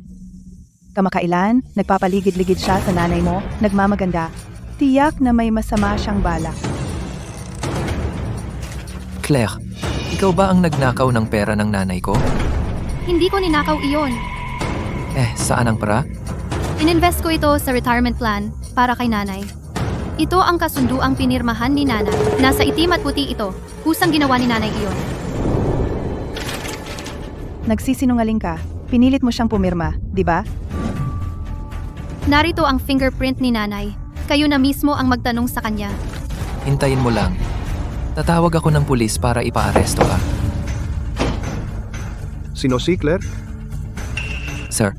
Kamakailan, nagpapaligid-ligid siya sa nanay mo, nagmamaganda. Tiyak na may masama siyang balak. Claire, ikaw ba ang nagnakaw ng pera ng nanay ko? Hindi ko ninakaw iyon. Saan ang pera? Ininvest ko ito sa retirement plan para kay nanay. Ito ang kasunduang pinirmahan ni nanay. Nasa itim at puti ito. Kusang ginawa ni nanay iyon. Nagsisinungaling ka. Pinilit mo siyang pumirma, di ba? Narito ang fingerprint ni nanay. Kayo na mismo ang magtanong sa kanya. Hintayin mo lang. Tatawag ako ng pulis para ipaaresto ka. Sino si Claire? Sir,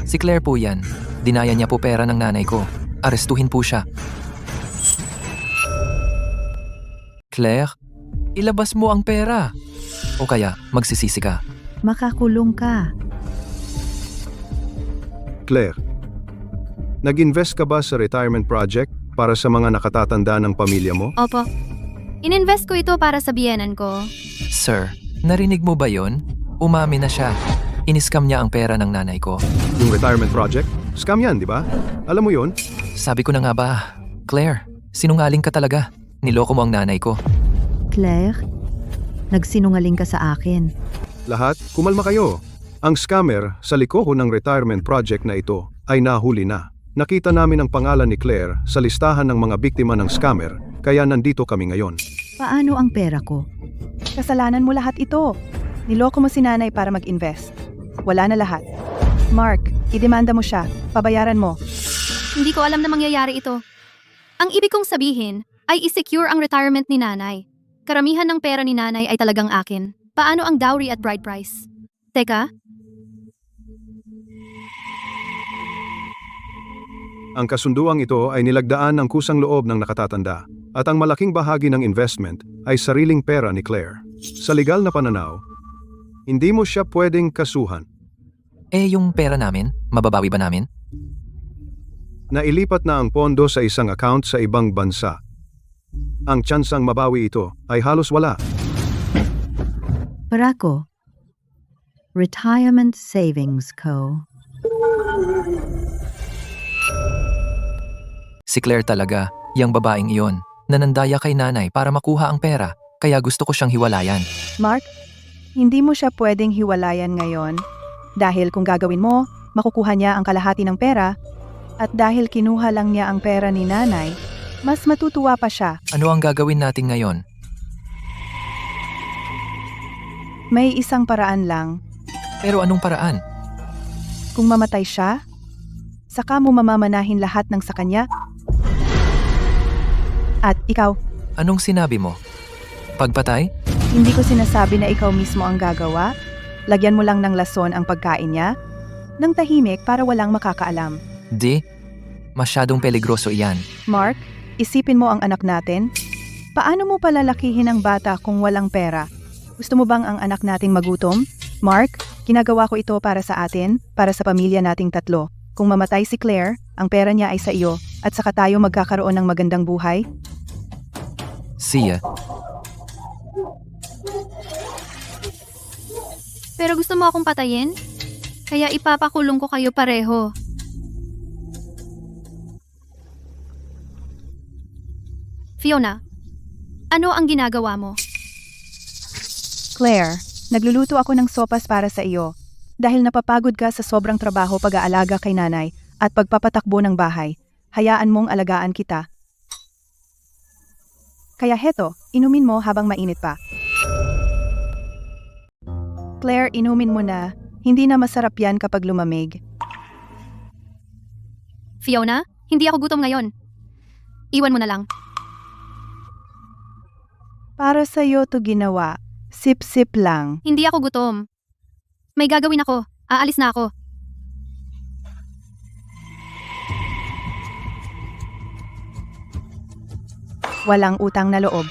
si Claire po yan. Dinaya niya po pera ng nanay ko. Arestuhin po siya. Claire, ilabas mo ang pera. O kaya, magsisisi ka. Makakulong ka. Claire, nag-invest ka ba sa retirement project para sa mga nakatatanda ng pamilya mo? Opo. Ininvest ko ito para sa biyenan ko. Sir, narinig mo ba yon? Umami na siya. Iniskam niya ang pera ng nanay ko. Yung retirement project? Scam yan, di ba? Alam mo yon? Sabi ko na nga ba, Claire, sinungaling ka talaga. Niloko mo ang nanay ko. Claire, nagsinungaling ka sa akin. Lahat, kumalma kayo. Ang scammer sa likoho ng retirement project na ito ay nahuli na. Nakita namin ang pangalan ni Claire sa listahan ng mga biktima ng scammer, kaya nandito kami ngayon. Paano ang pera ko? Kasalanan mo lahat ito. Niloko mo si nanay para mag-invest. Wala na lahat. Mark, idemanda mo siya. Pabayaran mo. Hindi ko alam na mangyayari ito. Ang ibig kong sabihin ay i-secure ang retirement ni nanay. Karamihan ng pera ni nanay ay talagang akin. Paano ang dowry at bride price? Teka, Ang kasunduang ito ay nilagdaan ng kusang loob ng nakatatanda at ang malaking bahagi ng investment ay sariling pera ni Claire. Sa legal na pananaw, hindi mo siya pwedeng kasuhan. Yung pera namin, mababawi ba namin? Nailipat na ang pondo sa isang account sa ibang bansa. Ang tsansang mabawi ito ay halos wala. Barako, Retirement Savings Co. Si Claire talaga, yang babaeng iyon. Nanandaya kay nanay para makuha ang pera, kaya gusto ko siyang hiwalayan. Mark, hindi mo siya pwedeng hiwalayan ngayon. Dahil kung gagawin mo, makukuha niya ang kalahati ng pera. At dahil kinuha lang niya ang pera ni nanay, mas matutuwa pa siya. Ano ang gagawin natin ngayon? May isang paraan lang. Pero anong paraan? Kung mamatay siya, saka mo mamamanahin lahat ng sa kanya. At ikaw, Anong sinabi mo? Pagpatay? hindi ko sinasabi na ikaw mismo ang gagawa. Lagyan mo lang ng lason ang pagkain niya. Nang tahimik para walang makakaalam. Di? Masyadong peligroso iyan. Mark, isipin mo ang anak natin. Paano mo palalakihin ang bata kung walang pera? Gusto mo bang ang anak nating magutom? Mark, ginagawa ko ito para sa atin, para sa pamilya nating tatlo. Kung mamatay si Claire, ang pera niya ay sa iyo, at saka tayo magkakaroon ng magandang buhay. Siya. Pero gusto mo akong patayin? Kaya ipapakulong ko kayo pareho. Fiona, ano ang ginagawa mo? Claire, nagluluto ako ng sopas para sa iyo. Dahil napapagod ka sa sobrang trabaho pag-aalaga kay nanay at pagpapatakbo ng bahay, hayaan mong alagaan kita. Kaya heto, inumin mo habang mainit pa. Claire, inumin mo na. Hindi na masarap yan kapag lumamig. Fiona, hindi ako gutom ngayon. Iwan mo na lang. Para sa iyo to ginawa. Sip-sip lang. Hindi ako gutom. May gagawin ako. Aalis na ako. Walang utang na loob.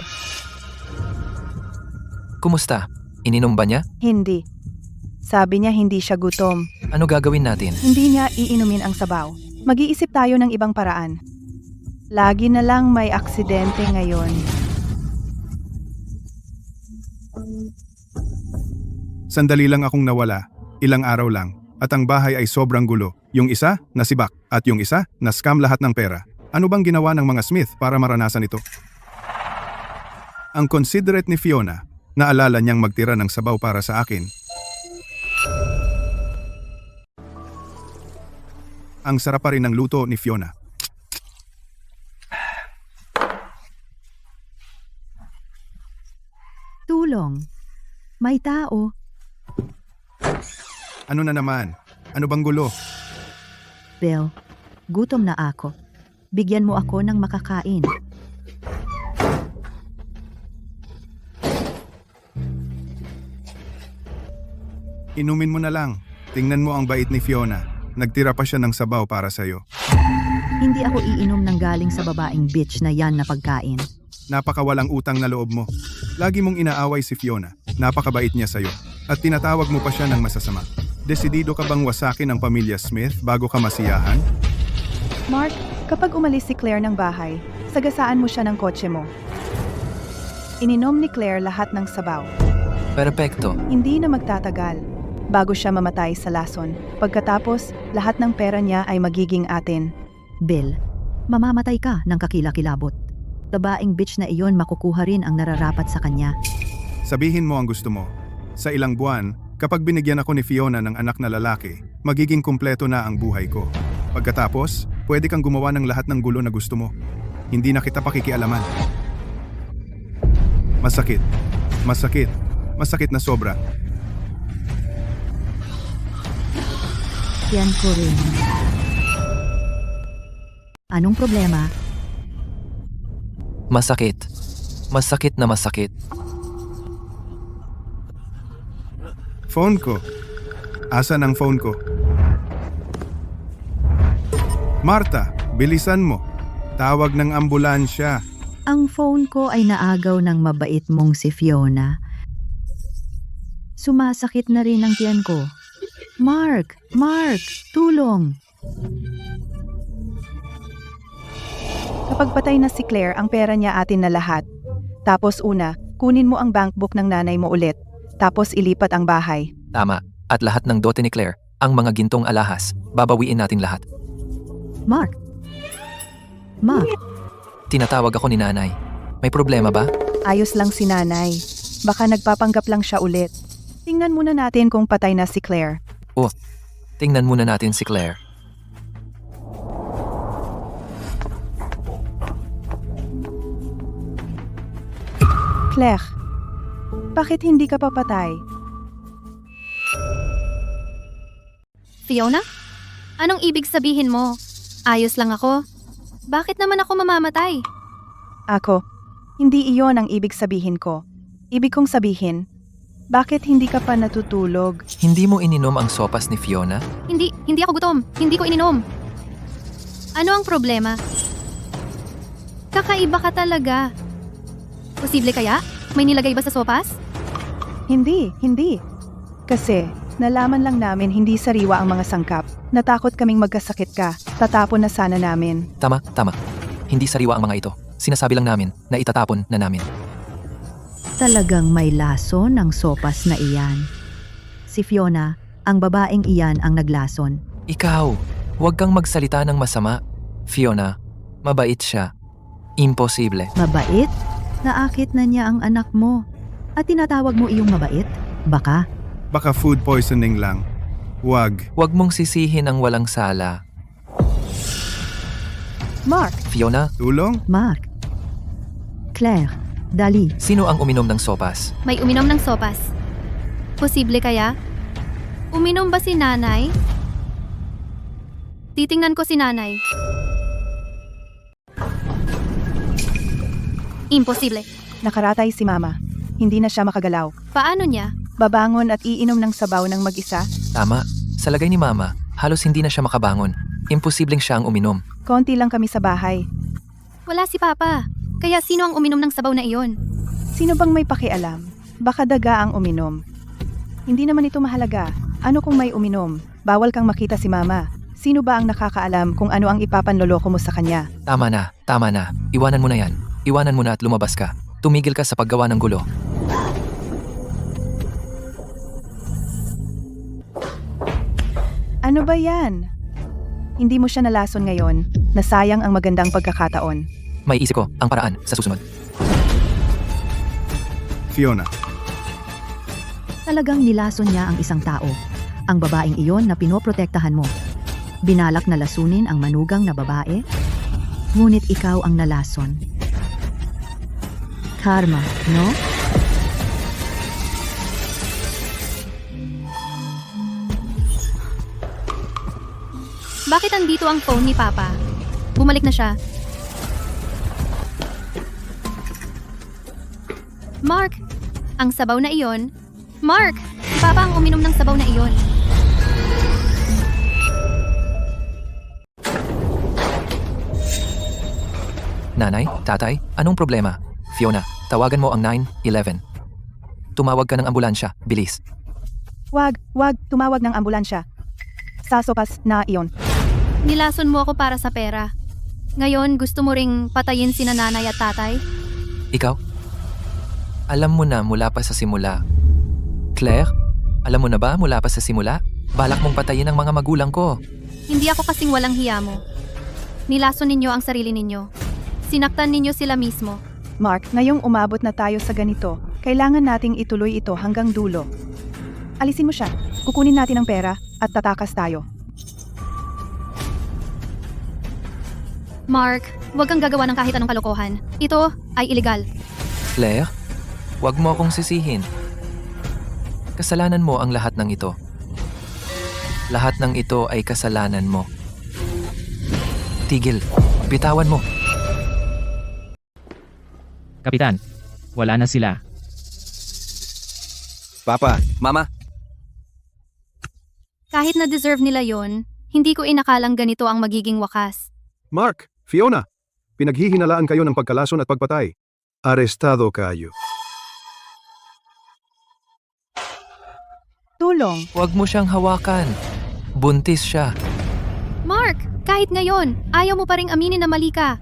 Kumusta? Ininom ba niya? Hindi. Sabi niya hindi siya gutom. Ano gagawin natin? Hindi niya iinumin ang sabaw. Mag-iisip tayo ng ibang paraan. Lagi na lang may aksidente ngayon. Sandali lang akong nawala, ilang araw lang, at ang bahay ay sobrang gulo. Yung isa, nasibak, at yung isa, na-scam lahat ng pera. Ano bang ginawa ng mga Smith para maranasan ito? Ang considerate ni Fiona, naalala niyang magtira ng sabaw para sa akin. Ang sarap pa rin ng luto ni Fiona. Tulong. May tao. Ano na naman? Ano bang gulo? Bill, gutom na ako. Bigyan mo ako ng makakain. Inumin mo na lang. Tingnan mo ang bait ni Fiona. Nagtira pa siya ng sabaw para sa'yo. Hindi ako iinom ng galing sa babaeng bitch na yan na pagkain. Napakawalang utang na loob mo. Lagi mong inaaway si Fiona. Napakabait niya sa'yo. At tinatawag mo pa siya ng masasama. Desidido ka bang wasakin ang pamilya Smith bago ka masiyahan? Mark, kapag umalis si Claire ng bahay, sagasaan mo siya ng kotse mo. Ininom ni Claire lahat ng sabaw. Perpekto. Hindi na magtatagal bago siya mamatay sa lason. Pagkatapos, lahat ng pera niya ay magiging atin. Bill, mamamatay ka ng kakilakilabot. Babaeng bitch na iyon makukuha rin ang nararapat sa kanya. Sabihin mo ang gusto mo. Sa ilang buwan, kapag binigyan ako ni Fiona ng anak na lalaki, magiging kumpleto na ang buhay ko. Pagkatapos, pwede kang gumawa ng lahat ng gulo na gusto mo. Hindi na kita pakikialaman. Masakit. Masakit. Masakit na sobra. Yan ko rin. Anong problema? Masakit. Masakit na masakit. Phone ko. Asan ang phone ko? Marta, bilisan mo. Tawag ng ambulansya. Ang phone ko ay naagaw ng mabait mong si Fiona. Sumasakit na rin ang tiyan ko. Mark! Mark! Tulong! Kapag patay na si Claire, ang pera niya atin na lahat. Tapos una, kunin mo ang bankbook ng nanay mo ulit. Tapos ilipat ang bahay. Tama. at lahat ng dote ni Claire, ang mga gintong alahas, babawiin natin lahat. Mark! Mark! Tinatawag ako ni nanay. May problema ba? Ayos lang si nanay. Baka nagpapanggap lang siya ulit. Tingnan muna natin kung patay na si Claire. Tingnan muna natin si Claire. Claire, bakit hindi ka papatay? Fiona? Anong ibig sabihin mo? Ayos lang ako. Bakit naman ako mamamatay? Ako, hindi iyon ang ibig sabihin ko. Ibig kong sabihin, bakit hindi ka pa natutulog? Hindi mo ininom ang sopas ni Fiona? Hindi ako gutom. Hindi ko ininom. Ano ang problema? Kakaiba ka talaga. Posible kaya? May nilagay ba sa sopas? Hindi. Kasi, nalaman lang namin hindi sariwa ang mga sangkap. Natakot kaming magkasakit ka. Tatapon na sana namin. Tama. Hindi sariwa ang mga ito. Sinasabi lang namin na itatapon na namin. Talagang may lason ng sopas na iyan. Si Fiona, ang babaeng iyan ang naglason. Ikaw, huwag kang magsalita ng masama. Fiona, mabait siya. Imposible. Mabait? Naakit na niya ang anak mo. At tinatawag mo iyong mabait? Baka? Baka food poisoning lang. Wag. Huwag mong sisihin ang walang sala. Mark, Fiona, Tulong? Mark. Claire. Dali. sino ang uminom ng sopas? May uminom ng sopas. Posible kaya? Uminom ba si nanay? Titingnan ko si nanay. Imposible. nakaratay si mama. Hindi na siya makagalaw. Paano niya? Babangon at iinom ng sabaw ng mag-isa? Tama. Sa lagay ni Mama, halos hindi na siya makabangon. Imposibleng siya ang uminom. Konti lang kami sa bahay. Wala si Papa. Kaya sino ang uminom ng sabaw na iyon? Sino bang may pakialam? Baka daga ang uminom. Hindi naman ito mahalaga. Ano kung may uminom? Bawal kang makita si mama. Sino ba ang nakakaalam kung ano ang ipapanloloko mo sa kanya? Tama na. Iwanan mo na yan. Iwanan mo na at lumabas ka. Tumigil ka sa paggawa ng gulo. Ano ba yan? Hindi mo siya nalason ngayon. Nasayang ang magandang pagkakataon. May isip ko ang paraan sa susunod. Fiona. Talagang nilason niya ang isang tao. Ang babaeng iyon na pinoprotektahan mo. Binalak na lasunin ang manugang na babae. Ngunit ikaw ang nalason. Karma, no? Bakit andito ang phone ni Papa? Bumalik na siya. Mark! Ang sabaw na iyon. Mark! Si Papa ang uminom ng sabaw na iyon. Nanay, tatay, anong problema? Fiona, tawagan mo ang 911. Tumawag ka ng ambulansya, bilis. Wag, tumawag ng ambulansya. Sa sopas na iyon. Nilason mo ako para sa pera. Ngayon, gusto mo ring patayin sina nanay at tatay? Ikaw? Alam mo na mula pa sa simula. Claire, alam mo na ba mula pa sa simula? Balak mong patayin ang mga magulang ko. Hindi ako kasing walang hiya mo. Nilason ninyo ang sarili ninyo. Sinaktan ninyo sila mismo. Mark, ngayong umabot na tayo sa ganito, kailangan nating ituloy ito hanggang dulo. Alisin mo siya. Kukunin natin ang pera at tatakas tayo. Mark, huwag kang gagawa ng kahit anong kalokohan. Ito ay illegal. Claire, huwag mo akong sisihin. Kasalanan mo ang lahat ng ito. Lahat ng ito ay kasalanan mo. Tigil, bitawan mo. Kapitan, wala na sila. Papa, Mama, Kahit na deserve nila yon, hindi ko inakalang ganito ang magiging wakas. Mark, Fiona, pinaghihinalaan kayo ng pagkalason at pagpatay. Arestado kayo. Tulong! Huwag mo siyang hawakan. Buntis siya. Mark, kahit ngayon, ayaw mo pa ring aminin na mali ka.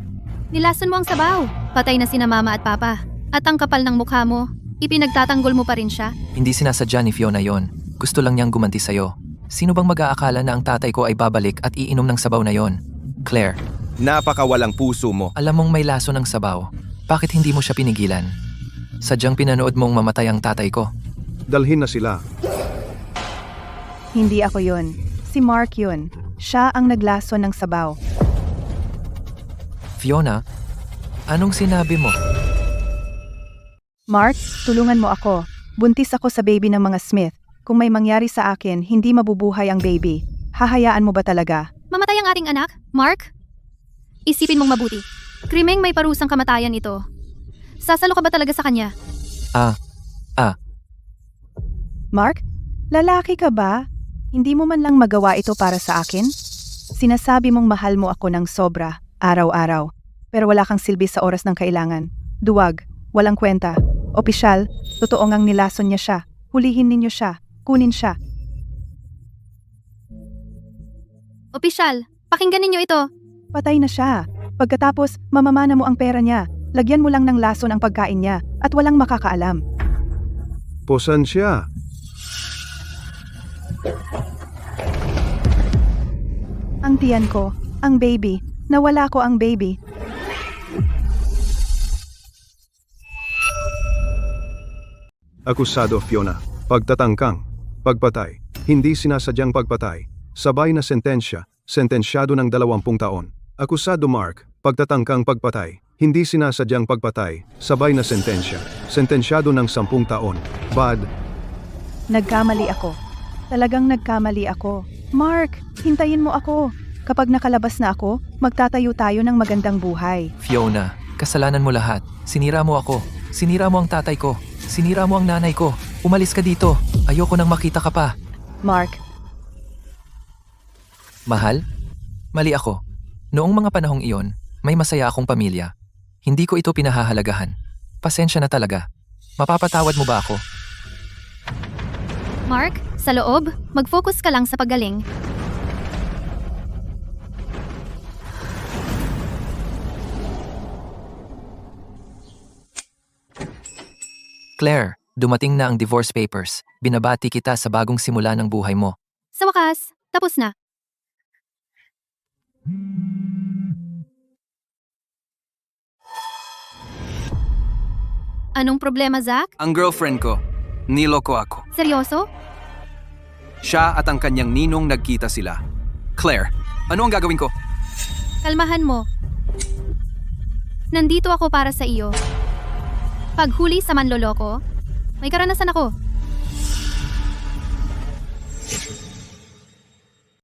Nilason mo ang sabaw. Patay na sina Mama at Papa. At ang kapal ng mukha mo, ipinagtatanggol mo pa rin siya. Hindi sinasadya ni Fiona yon. Gusto lang niyang gumanti sa'yo. Sino bang mag-aakala na ang tatay ko ay babalik at iinom ng sabaw na yon? Claire, Napakawalang puso mo. alam mong may laso ng sabaw. Bakit hindi mo siya pinigilan? Sadyang pinanood mong mamatay ang tatay ko. Dalhin na sila. Hindi ako yun. Si Mark yun. Siya ang naglaso ng sabaw. Fiona, anong sinabi mo? Mark, tulungan mo ako. Buntis ako sa baby ng mga Smith. Kung may mangyari sa akin, hindi mabubuhay ang baby. Hahayaan mo ba talaga? Mamatay ang ating anak, Mark? Isipin mong mabuti. Krimeng may parusang kamatayan ito. Sasalo ka ba talaga sa kanya? Mark, lalaki ka ba? Hindi mo man lang magawa ito para sa akin? Sinasabi mong mahal mo ako ng sobra, araw-araw. Pero wala kang silbi sa oras ng kailangan. Duwag, walang kwenta. Opisyal, totoo ngang nilason niya siya. Hulihin ninyo siya. Kunin siya. Opisyal, pakinggan ninyo ito. Patay na siya. Pagkatapos, mamamana mo ang pera niya. Lagyan mo lang ng lason ang pagkain niya at walang makakaalam. Posan siya. Ang tiyan ko, ang baby. Nawala ko ang baby. Akusado Fiona. Pagtatangkang. Pagpatay. Hindi sinasadyang pagpatay. Sabay na sentensya. Sentensyado ng 20 taon. Akusado Mark. Pagtatangkang pagpatay. Hindi sinasadyang pagpatay. Sabay na sentensya. Sentensyado ng 10 taon. Bad. Nagkamali ako. Talagang nagkamali ako. Mark, hintayin mo ako. Kapag nakalabas na ako, magtatayo tayo ng magandang buhay. Fiona, kasalanan mo lahat. Sinira mo ako. Sinira mo ang tatay ko. Sinira mo ang nanay ko. Umalis ka dito. Ayoko nang makita ka pa. Mark, Mahal? Mali ako. Noong mga panahong iyon, may masaya akong pamilya. Hindi ko ito pinahahalagahan. Pasensya na talaga. Mapapatawad mo ba ako? Mark, sa loob, mag-focus ka lang sa paggaling. Claire, dumating na ang divorce papers. Binabati kita sa bagong simula ng buhay mo. Sa wakas, tapos na. Anong problema, Zach? Ang girlfriend ko, niloko ako. Seryoso? Siya at ang kanyang ninong nagkita sila. Claire, ano ang gagawin ko? Kalmahan mo. Nandito ako para sa iyo. Paghuli sa manloloko, may karanasan ako.